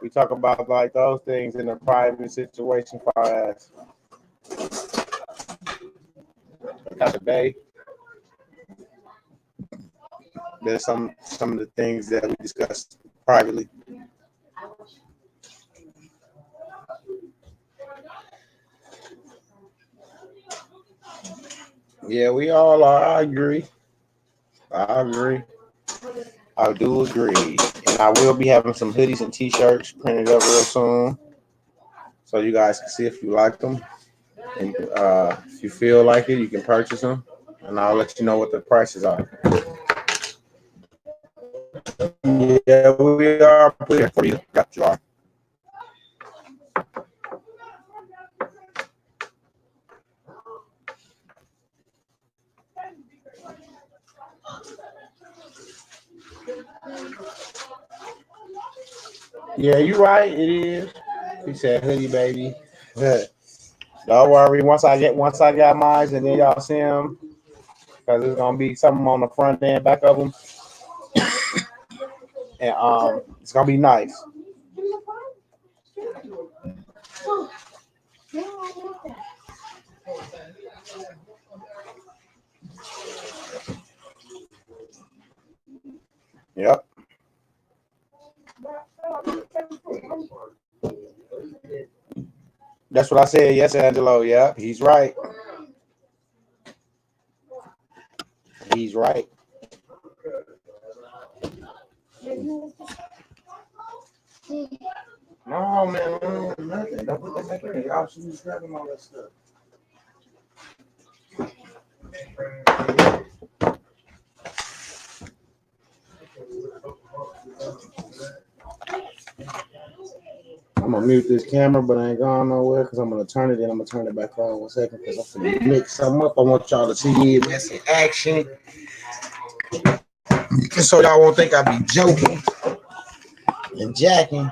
We talk about like those things in a private situation, far as today. There's some of the things that we discussed privately. Yeah, we all are. I agree. I agree. I do agree. And I will be having some hoodies and t-shirts printed up real soon. So you guys can see if you like them. And if you feel like it, you can purchase them. And I'll let you know what the prices are. Yeah, we are here for you. Got you are. Yeah, you're right. It is. He said hoodie baby. Don't worry. Once I got mine, and then y'all see them, because it's gonna be something on the front and back of them, and it's gonna be nice. Yep. That's what I said. Yes, Angelo. Yeah, he's right. He's right. No, man, nothing. Don't put that back in. Y'all should be grabbing all that stuff. I'm gonna mute this camera, but I ain't going nowhere because I'm gonna turn it in. I'm gonna turn it back on 1 second because I'm gonna mix something up. I want y'all to see this in action. Just so y'all won't think I be joking and jacking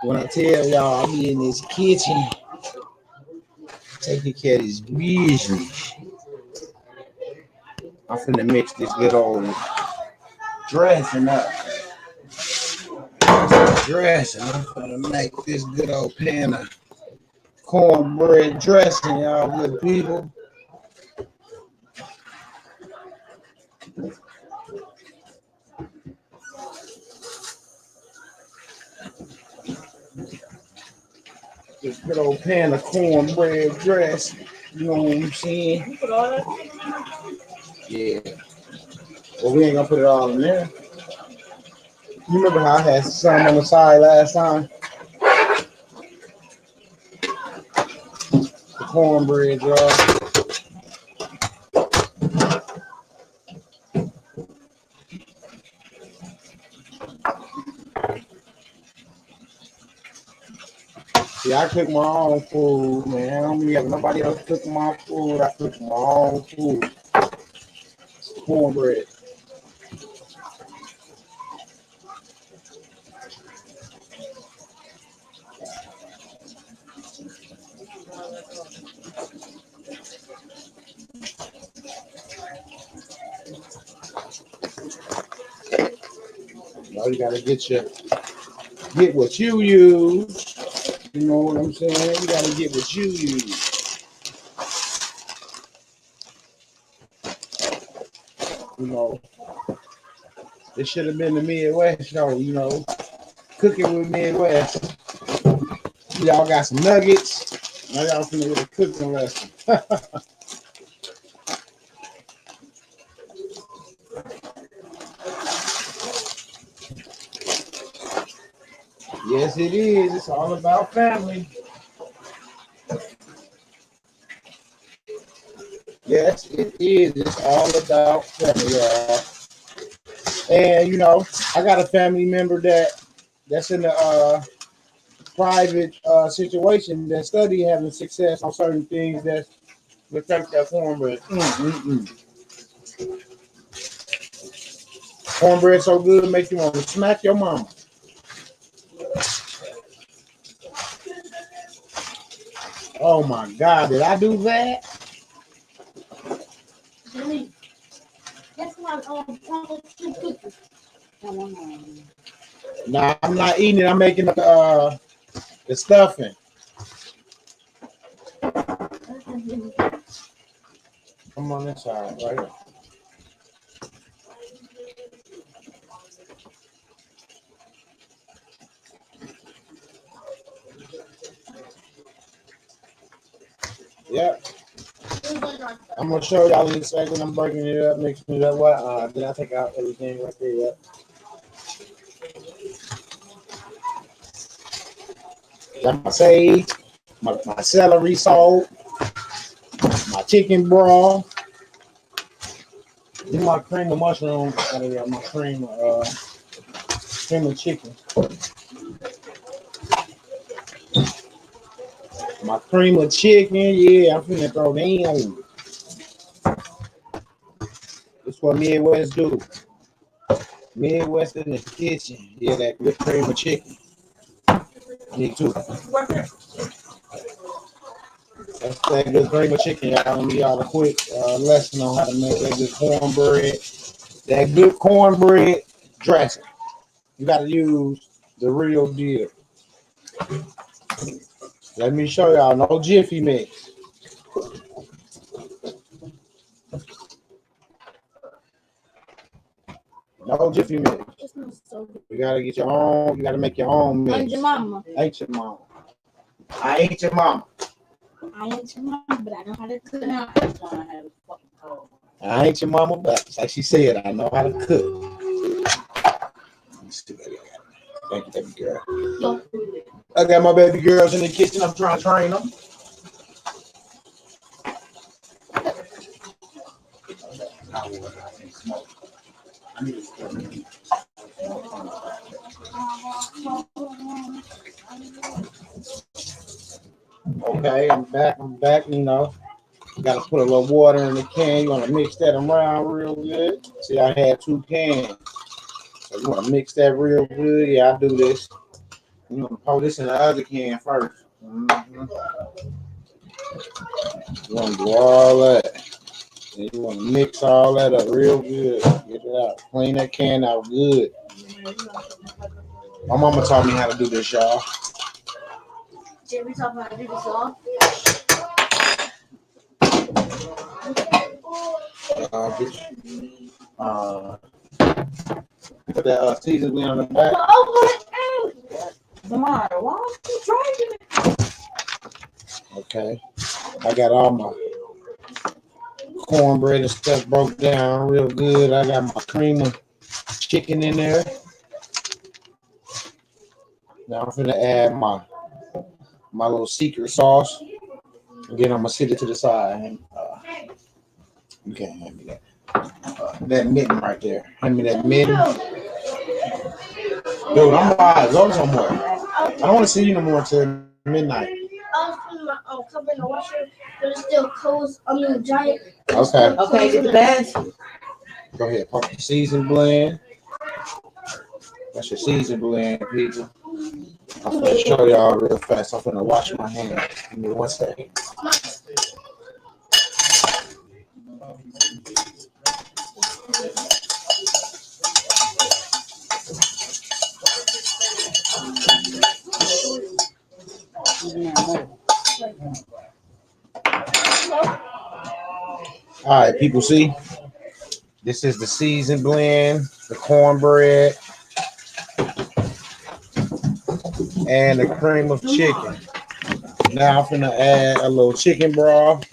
when I tell y'all I be in this kitchen taking care of this business. I'm finna mix this good old dressing up. Dressing. I'm finna make this good old pan of cornbread dressing, y'all good people. This good old pan of cornbread dressing. You know what I'm saying? Yeah. Well, we ain't gonna put it all in there. You remember how I had some on the side last time? The cornbread, y'all. See, I cook my own food, man. I don't have nobody else cooking my food. I cook my own food. Cornbread. Now you gotta get what you use. You know what I'm saying? You gotta get what you use. You know, it should have been the Midwest show, you know. Cooking with Midwest. Y'all got some nuggets. Now y'all finna get a cooking lesson. Yes, it is. It's all about family. Yes, it is. It's all about family, y'all. And you know, I got a family member that's in the private situation that study having success on certain things that affect that cornbread. Cornbread so good, make you want to smack your mama. Oh my God, did I do that? Jimmy, guess what? Two cookies. Nah, I'm not eating it. I'm making the stuffing. Come on this side, right? Yep. I'm gonna show y'all in a second. I'm breaking it up, mixing it up. What? Did I take out everything right there? Yep. Got my sage, my celery salt, my chicken broth, then my cream of mushroom out of there, my cream of chicken. My cream of chicken, yeah, I'm finna throw them. That's what Midwest do. Midwest in the kitchen. Yeah, that good cream of chicken. Me too. That's that good cream of chicken. Y'all gonna be all a quick lesson on how to make that good cornbread. That good cornbread dressing. You gotta use the real deal. Let me show y'all. No Jiffy mix. No Jiffy mix. It smells so good. You gotta get your own. You gotta make your own mix. And your mama. Ain't your mama. I ain't your mama. I ain't your mama, but I know how to cook now. I ain't your mama, but like she said, I know how to cook. Thank you, baby girl. I got my baby girls in the kitchen. I'm trying to train them. Okay, I'm back, you know. You gotta put a little water in the can. You wanna mix that around real good. See, I had 2 cans. So you wanna mix that real good. Yeah, I do this. You wanna pour this in the other can first. Mm-hmm. You wanna do all that. And you wanna mix all that up real good. Get it out. Clean that can out good. My mama taught me how to do this, y'all. Jimmy taught me how to do this all. Put that season blend on the back. Tomorrow, why are you trying to? Okay. I got all my cornbread and stuff broke down real good. I got my cream of chicken in there. Now I'm gonna add my little secret sauce. And then I'm gonna sit it to the side. You can't hand me that. That mitten right there. Hand me that mitten. Dude, I'm wild. Go somewhere. I don't want to see you no more until midnight. I was putting my cup in the washer, but it's still closed. I mean, giant. Okay. Okay, get the best. Go ahead. Pump your seasoned blend. That's your seasoned blend, people. I'm gonna show y'all real fast. I'm gonna wash my hands. Give me 1 second. All right, people, see? This is the seasoned blend, the cornbread, and the cream of chicken. Now I'm gonna add a little chicken broth,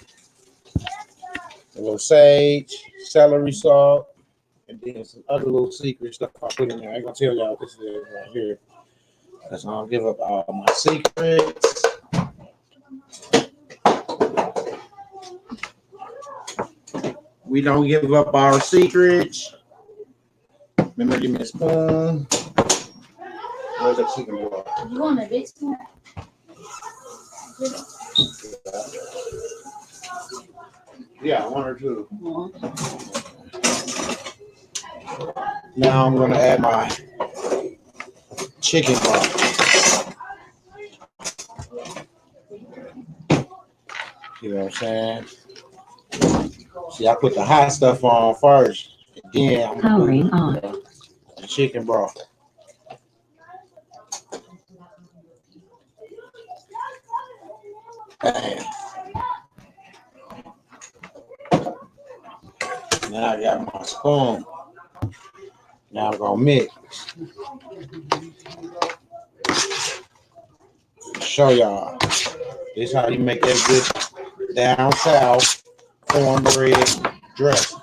a little sage, celery salt, and then some other little secret stuff I put in there. I ain't gonna tell y'all what this is right here. That's not gonna give up all my secrets. We don't give up our secrets. Remember, give me a spoon. Where's the chicken broth? You want a big spoon? Yeah, one or two. Now I'm gonna add my chicken broth. You know what I'm saying? See, I put the hot stuff on first, and then I'm Powering on. the chicken broth. Bam. Now I got my spoon. Now I'm gonna mix. Show y'all. This is how you make that good down south cornbread dressing.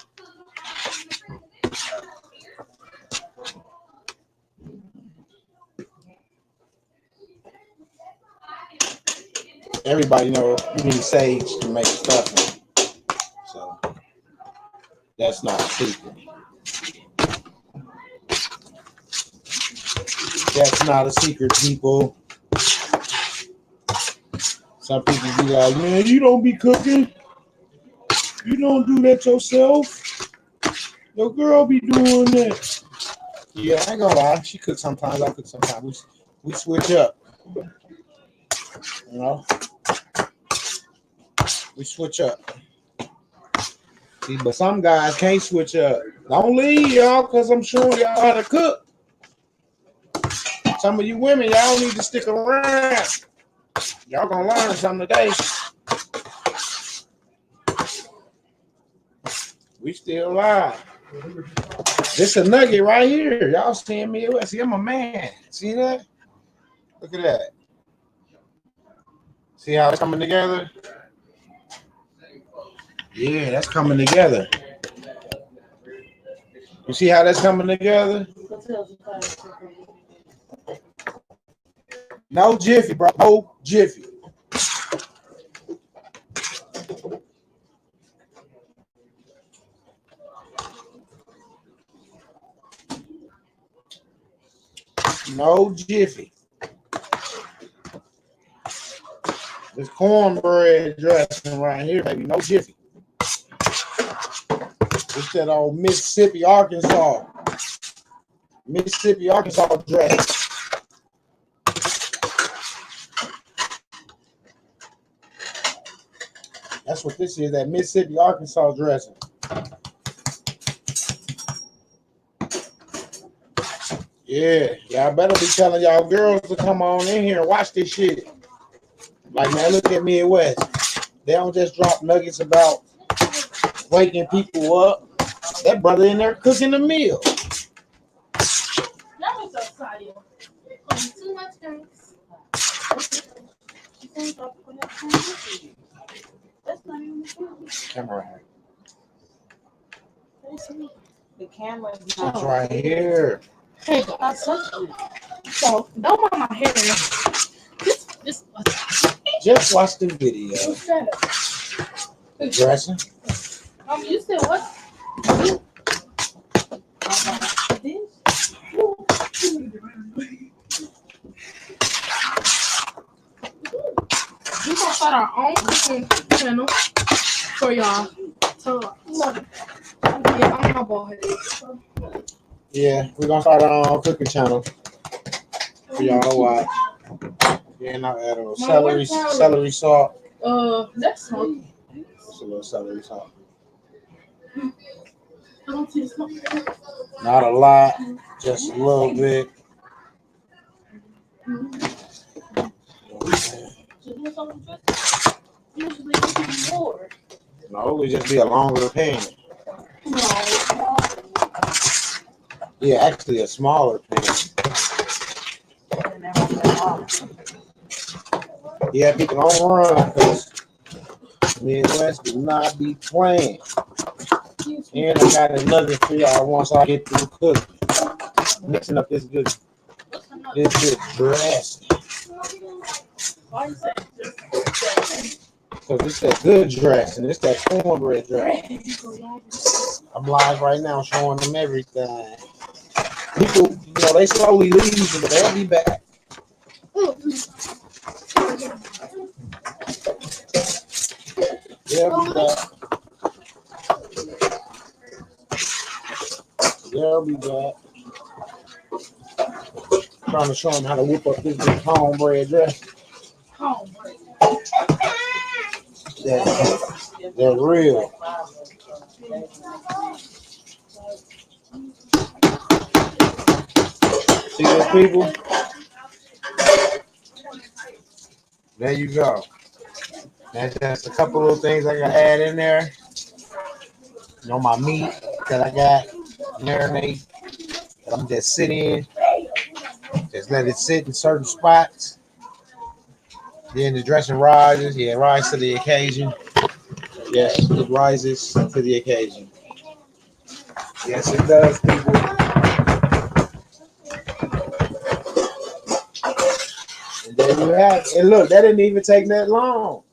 Everybody know you need sage to make stuffing. So that's not a secret. That's not a secret, people. Some people be like, man, you don't be cooking. You don't do that yourself. Your girl be doing that. Yeah, I ain't gonna lie. She cooks sometimes. I cook sometimes. We switch up. You know? We switch up. See, but some guys can't switch up. Don't leave, y'all, because I'm showing y'all how to cook. Some of you women, y'all need to stick around. Y'all gonna learn something today. We still live. This a nugget right here. Y'all seeing me? See, I'm a man. See that? Look at that. See how it's coming together? Yeah, that's coming together. You see how that's coming together? No jiffy, bro. No jiffy. No jiffy. This cornbread dressing right here, baby. No jiffy. It's that old Mississippi, Arkansas dress. That's what this is, that Mississippi, Arkansas dressing. Yeah, y'all better be telling y'all girls to come on in here and watch this shit. Like, man, look at Midwest. They don't just drop nuggets about waking people up. That brother in there cooking a meal. That was outside. Too much thanks. That's not even the Camera. The camera is It's right here. Hey, I touched it. So, don't mind my hair. Just watch the video. What's that? The dressing. You said what? We're gonna start our own cooking channel for y'all. So, yeah, I'm not bald headed. Yeah, we're gonna start our own cooking channel for y'all to watch. Yeah, and I'll add a little celery salt. That's smoky. Just a little celery salt. I don't see the smoke. Not a lot, just a little bit. Usually it's more. No, it would just be a longer pan. No. Yeah, actually a smaller pan. Yeah, people don't run because Midwest do not be playing. And I got another for y'all once I get through cooking. Mixing up this good dressing. Why you say just Cause it's that good dressing. It's that cornbread dressing. I'm live right now showing them everything. People, they slowly leave, but they'll be back. They'll be back. They'll be back. Trying to show them how to whip up this big cornbread dressing. They're real. See those people? There you go. That's just a couple of things I gotta add in there. My meat that I got marinate. I'm just sit in. Just let it sit in certain spots. Then the dressing rises. Yeah, rise to the occasion. Yes, it rises to the occasion. Yes, it does, people. And there you have it. And look, that didn't even take that long.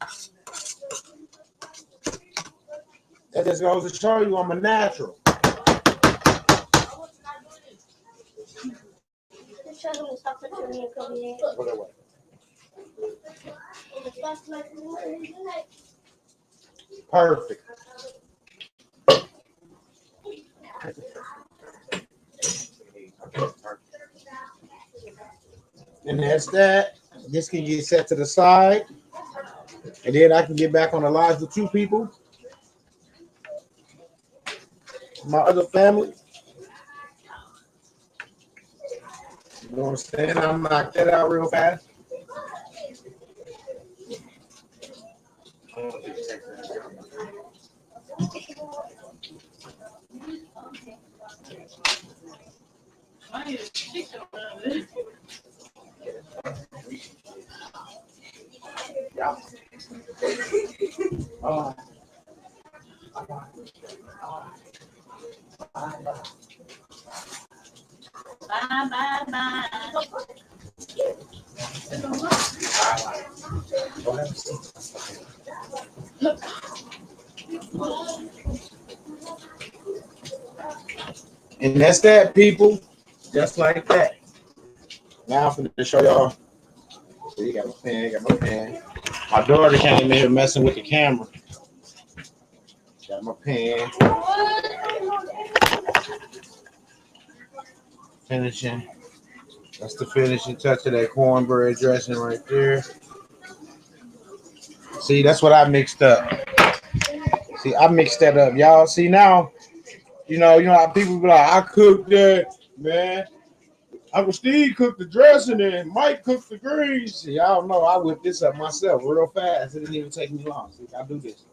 That just goes to show you I'm a natural. Perfect. And that's that. This can get set to the side. And then I can get back on the live with you people. My other family. You know what I'm saying? I'll knock that out real fast. And that's that, people. Just like that. Now I'm going to show y'all. So you got my pen, My daughter came in here messing with the camera. Got my pen. Finishing. That's the finishing touch of that cornbread dressing right there. See, that's what I mixed up. See, I mixed that up. Y'all see now, you know how people be like, I cooked that, man. Uncle Steve cooked the dressing and Mike cooked the greens. See, I don't know. I whipped this up myself real fast. It didn't even take me long. See, I do this.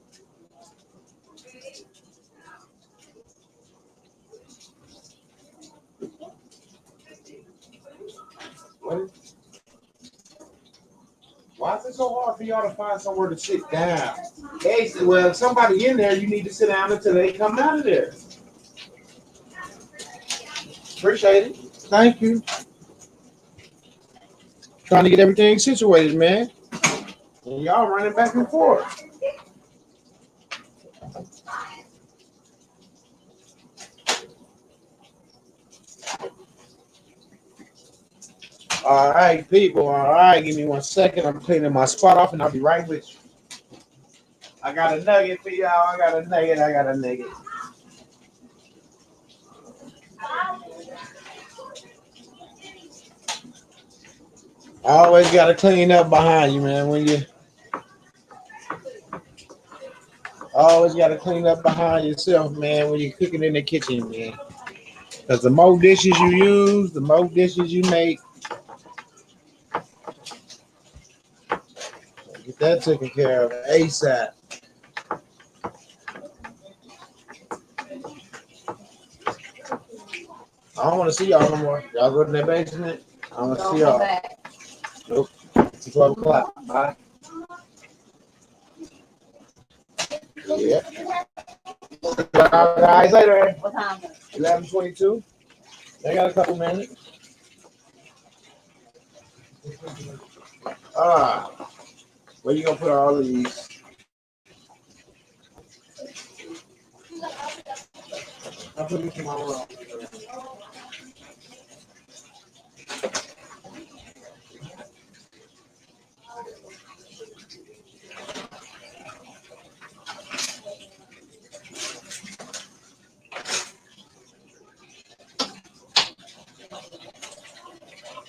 Why is it so hard for y'all to find somewhere to sit down? Hey, well, somebody in there, you need to sit down until they come out of there. Appreciate it. Thank you. Trying to get everything situated, man. And y'all running back and forth. All right, people. All right, give me 1 second. I'm cleaning my spot off, and I'll be right with you. I got a nugget for y'all. I got a nugget. I always got to clean up behind you, man. Always got to clean up behind yourself, man, when you're cooking in the kitchen, man. Because the more dishes you use, the more dishes you make. Get that taken care of ASAP. I don't want to see y'all no more. Y'all go to that basement. I don't want to see y'all. Nope. It's 12 o'clock. Bye. Yeah. Guys, later. What time? 11:22. They got a couple minutes. Where you gonna put all these? I'll put this in my room.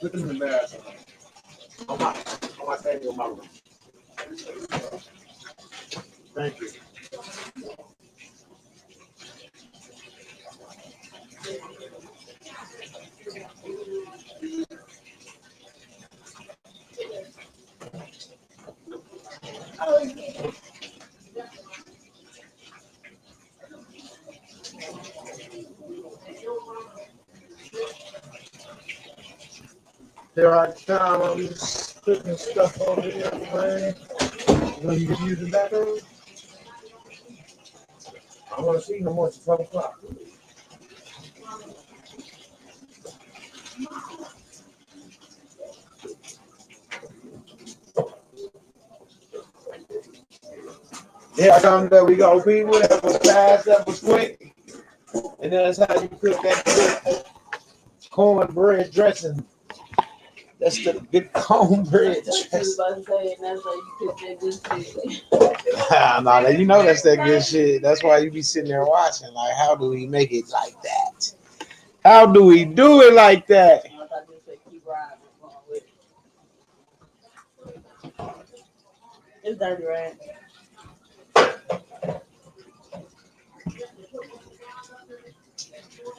Put them in the bathroom. On my table in my room. Thank you. There are times putting stuff over here, man. When you use the bathroom, I want to see no more. It's 12 o'clock. Yeah, there we go, people. That was fast, that was quick. And that's how you cook that cornbread dressing. That's the good cornbread dressing. No, you know that's that good shit. That's why you be sitting there watching. Like, how do we make it like that? How do we do it like that? It's dirty, right?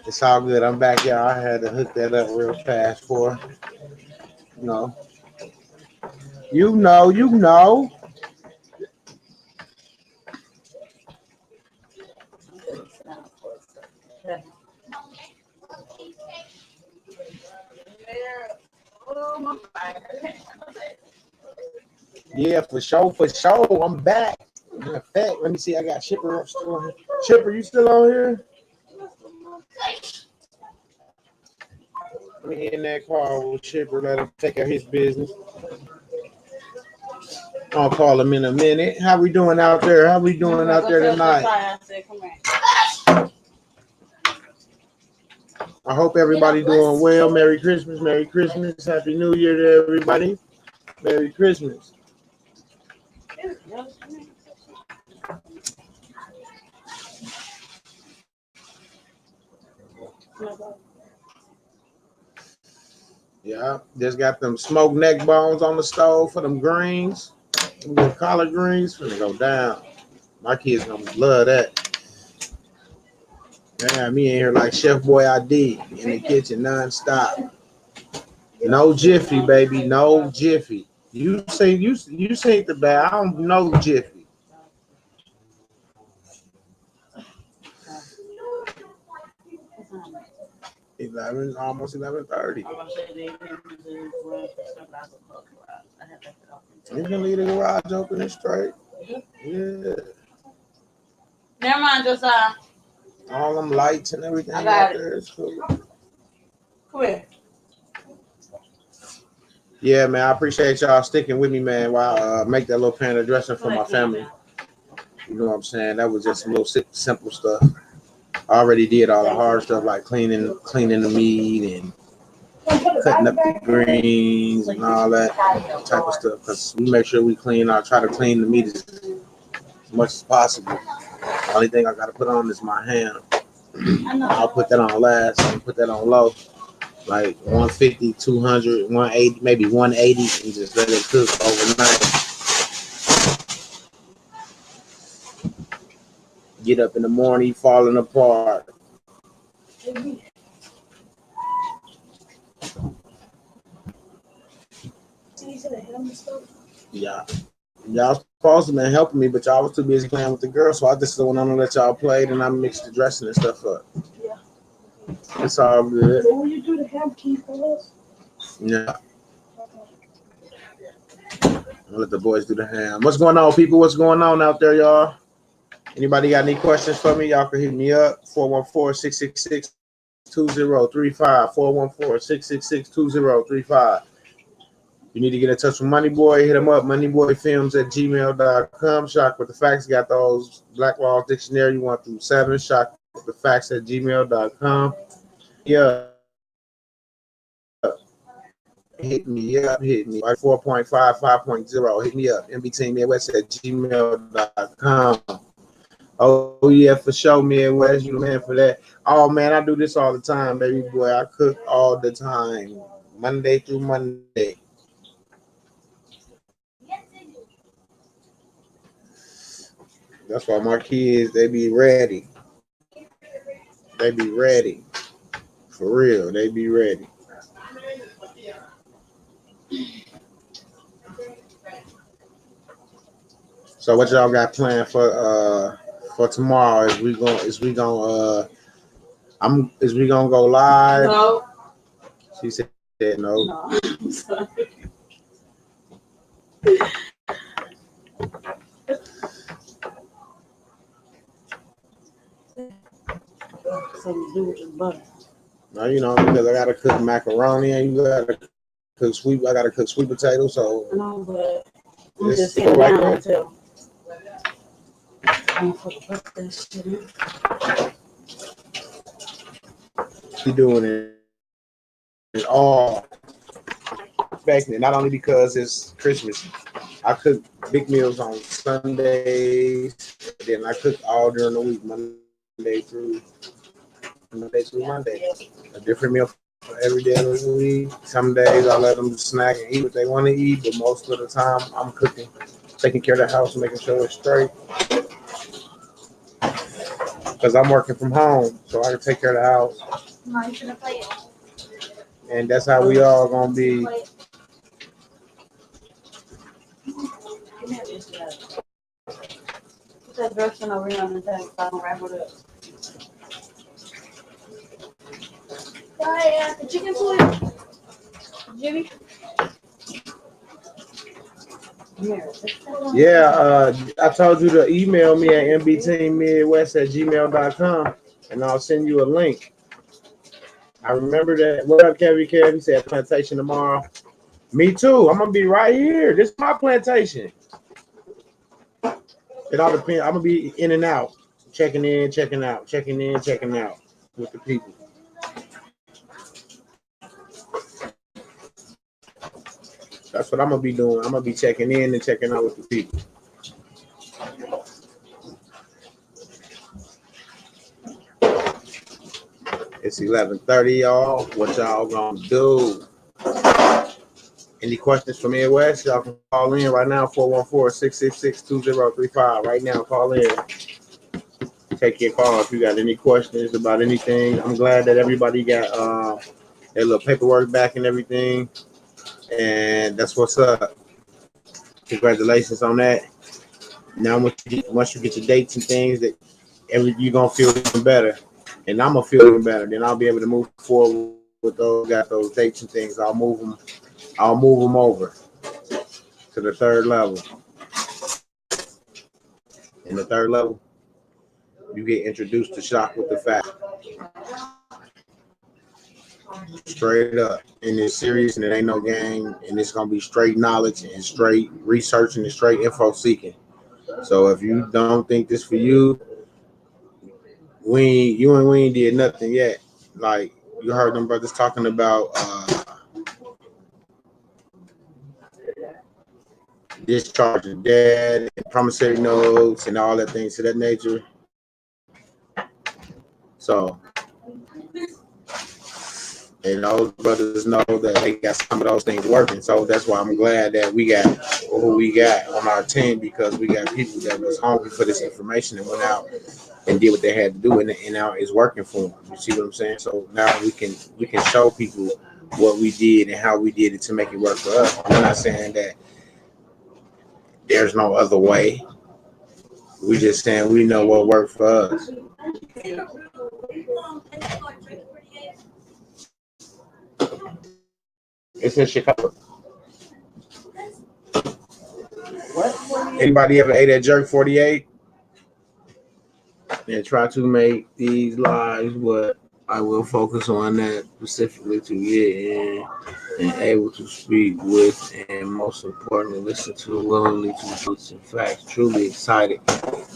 It's all good. I'm back, y'all. I had to hook that up real fast for, you know. You know. Yeah, for sure. I'm back. In fact, let me see. I got Shipper still on here. Shipper, you still on here? Let me in that car with Shipper. Let him take care of his business. I'll call him in a minute. How we doing out there? How we doing out there tonight? I hope everybody doing well. Merry Christmas. Merry Christmas. Happy New Year to everybody. Merry Christmas. Yeah, just got them smoked neck bones on the stove for them greens. Them collard greens finna go down. My kids gonna love that. Yeah, me in here like Chef Boyardee in the kitchen nonstop. No Jiffy, baby, no Jiffy. You say the bad. I don't know Jiffy. Almost 11:30. You can leave the garage open and straight. Yeah. Never mind, Josiah. All them lights and everything I got out there is cool. Come here. Yeah, man, I appreciate y'all sticking with me, man, while I make that little pan of dressing for my family. You know what I'm saying? That was just some little simple stuff. I already did all the hard stuff like cleaning the meat and cutting up the greens and all that type of stuff. Because we make sure we try to clean the meat as much as possible. The only thing I got to put on is my ham. I'll put that on last and put that on low. Like 150, 200, 180, maybe 180, and just let it cook overnight. Get up in the morning, falling apart. Yeah. Y'all supposed to been helping me, but y'all was too busy playing with the girl, so I just went on and let y'all play, and I mixed the dressing and stuff up. Yeah. It's all good. What will you do to have keys for us? Yeah. I'll let the boys do the ham. What's going on, people? What's going on out there, y'all? Anybody got any questions for me? Y'all can hit me up. 414-666-2035. 414-666-2035. You need to get in touch with Money Boy. Hit him up, moneyboyfilms@gmail.com. Shock with the Facts. Got those Black Law Dictionary 1 through 7. Shock with the Facts @gmail.com. Yeah. Hit me up. 4.5, 5.0. Hit me up. mbteammidwest@gmail.com. Oh, yeah, for sure, Midwest. You the man for that. Oh, man, I do this all the time, baby boy. I cook all the time, Monday through Monday. That's why my kids, they be ready. They be ready. For real, they be ready. So what y'all got planned for tomorrow? Is we gonna go live? No. She said no. No. I'm sorry. Something to do with the butter. No, you know, because I gotta cook macaroni and you gotta cook sweet. I gotta cook sweet potatoes. So No, but I'm it's just sitting like down that. until I'm gonna put this shit in. She doing it all expecting it, not only because it's Christmas. I cook big meals on Sundays, then I cook all during the week, Monday through Monday. A different meal for every day of the week. Some days I let them snack and eat what they want to eat, but most of the time I'm cooking, taking care of the house, making sure it's straight. Because I'm working from home, so I can take care of the house. No, you shouldn't play it. And that's how we all gonna be. Put that dressing over here on the table so I can wrap it up. The chicken food, Jimmy. Yeah, I told you to email me at mbteammidwest@gmail.com and I'll send you a link. I remember that. What up, Kevin? Kevin said plantation tomorrow. Me too. I'm gonna be right here. This is my plantation. It all depends. I'm gonna be in and out, checking in, checking out, checking in, checking out with the people. That's what I'm gonna be doing. I'm gonna be checking in and checking out with the people. It's 11:30, y'all. What y'all gonna do? Any questions from Midwest? Y'all can call in right now, 414-666-2035. Right now, call in. Take your call if you got any questions about anything. I'm glad that everybody got their little paperwork back and everything. And that's what's up. Congratulations on that. Now, once you get your dates and things, that you're gonna feel even better, and I'm gonna feel even better. Then I'll be able to move forward with those dates and things. I'll move them over to the third level. In the third level, you get introduced to Shock with the Facts. Straight up, and it's serious, and it ain't no game, and it's gonna be straight knowledge and straight researching and straight info seeking. So if you don't think this for you, we ain't did nothing yet. Like you heard them brothers talking about discharge of debt and promissory notes and all that things to that nature. So, and those brothers know that they got some of those things working. So that's why I'm glad that we got who we got on our team, because we got people that was hungry for this information and went out and did what they had to do, and now it's working for them. You see what I'm saying? So now we can show people what we did and how we did it to make it work for us. I'm not saying that there's no other way. We just saying we know what worked for us. It's in Chicago. What? Anybody ever ate at Jerk 48? And try to make these lives what I will focus on that specifically to get in and able to speak with, and most importantly, listen to willingly to truths and facts. Truly excited.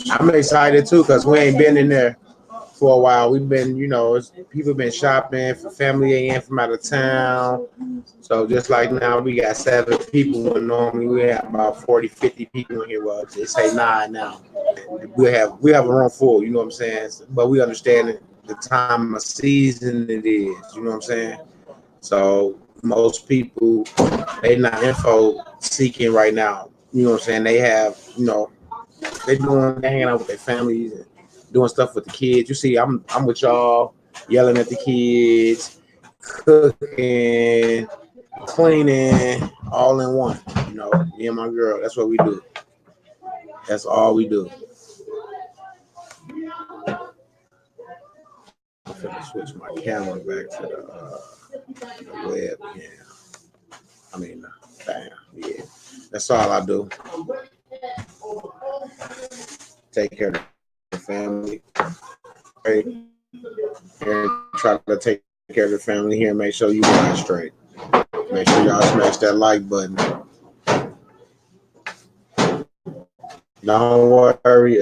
I'm excited too because we ain't been in there for a while. We've been, people been shopping for family in from out of town. So just like now, we got 7 people when normally we have about 40, 50 people in here. Well, they say 9 now. We have a room full, you know what I'm saying? But we understand the time of season it is, you know what I'm saying? So most people they not info seeking right now. You know what I'm saying? They have, they hanging out with their families and doing stuff with the kids. You see, I'm with y'all yelling at the kids, cooking, cleaning, all in one. Me and my girl. That's what we do. That's all we do. I'm gonna switch my camera back to the web. Yeah. I mean, bam. Yeah. That's all I do. Take care of the family. Right? And try to take care of the family here and make sure you guys straight. Make sure y'all smash that like button. Don't worry.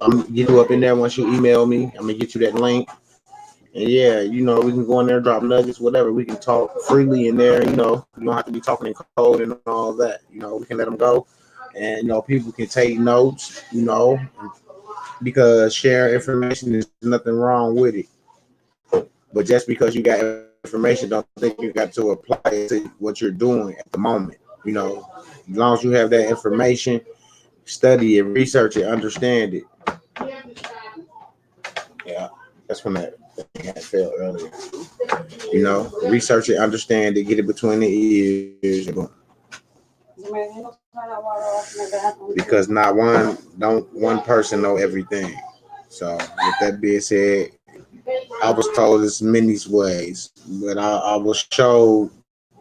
I'm get you up in there once you email me. I'm gonna get you that link. And yeah, we can go in there, drop nuggets, whatever. We can talk freely in there. You don't have to be talking in code and all that. We can let them go, and people can take notes. Because sharing information is nothing wrong with it. But just because you got information, don't think you got to apply it to what you're doing at the moment. As long as you have that information, study it, research it, understand it. Yeah, that's when that thing had failed earlier. Research it, understand it, get it between the ears. Because not one person know everything. So with that being said, I was told there's many ways, but I was showed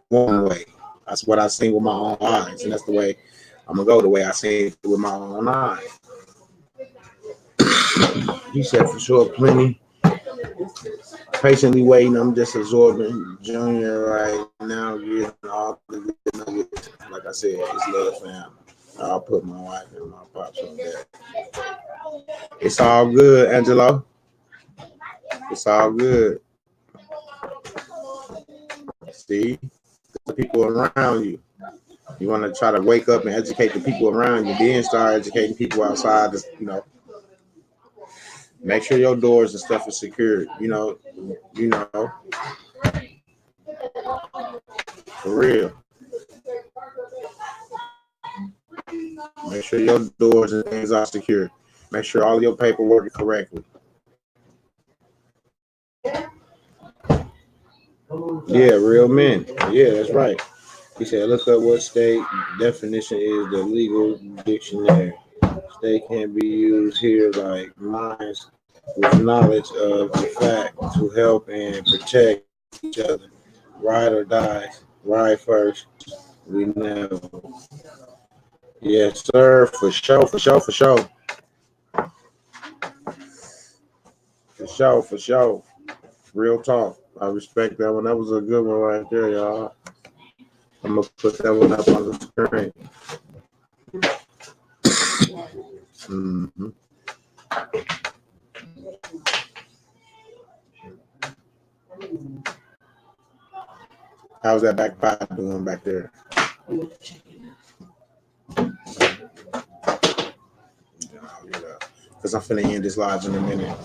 one way. That's what I seen with my own eyes, and that's the way I'm gonna go. The way I seen it with my own eyes. He said for sure, plenty. Patiently waiting. I'm just absorbing Junior right now, getting all the good nuggets. Like I said, it's love, fam. I'll put my wife and my pops on that. It's all good, Angelo. It's all good. See, the people around you. You want to try to wake up and educate the people around you, then start educating people outside. Make sure your doors and stuff is secured. For real. Make sure your doors and things are secure. Make sure all your paperwork is correctly. Yeah, real men. Yeah, that's right. He said, look up what state definition is the legal dictionary. State can be used here like minds with knowledge of the fact to help and protect each other. Ride or die. Ride first. We never. Yes, sir. For sure. For sure. For sure. For sure. For sure. Real talk. I respect that one. That was a good one right there, y'all. I'm gonna put that one up on the screen. Mm-hmm. How's that back pot doing back there? Because I'm finna end this live in a minute.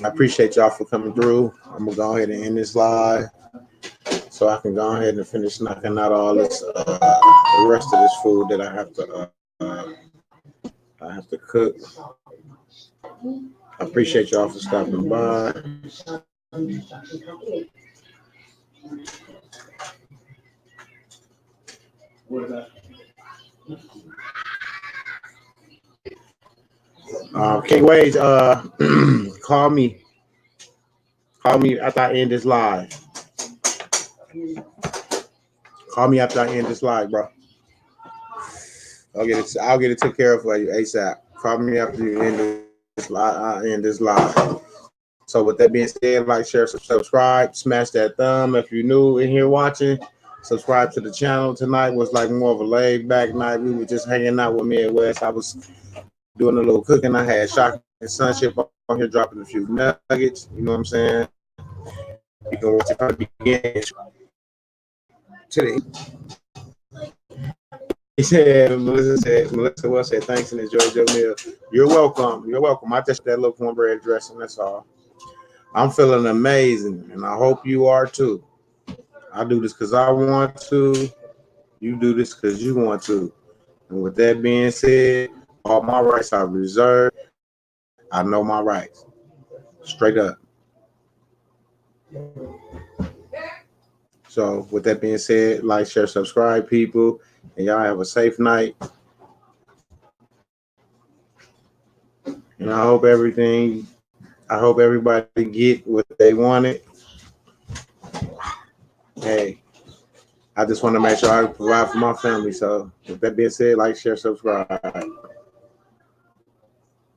I appreciate y'all for coming through. I'm gonna go ahead and end this live so I can go ahead and finish knocking out all this, the rest of this food that I have to cook. I appreciate y'all for stopping by. King Ways, call me. Call me after I end this live. Call me after I end this live, bro. I'll get it took care of for you ASAP. Call me after you end end this live. So with that being said, like, share, subscribe, smash that thumb. If you're new in here watching, subscribe to the channel. Tonight was like more of a laid back night. We were just hanging out with me and Wes. I was doing a little cooking. I had Shock and Sunship on here dropping a few nuggets. You know what I'm saying? You can watch it from the beginning today. He said, Melissa Wells said, thanks and enjoy your meal. You're welcome. You're welcome. I just that little cornbread dressing. That's all. I'm feeling amazing, and I hope you are too. I do this because I want to. You do this because you want to. And with that being said, all my rights are reserved. I know my rights. Straight up. So with that being said, like, share, subscribe, people, and y'all have a safe night. And I hope everybody get what they wanted. Hey, I just want to make sure I provide for my family. So with that being said, like, share, subscribe.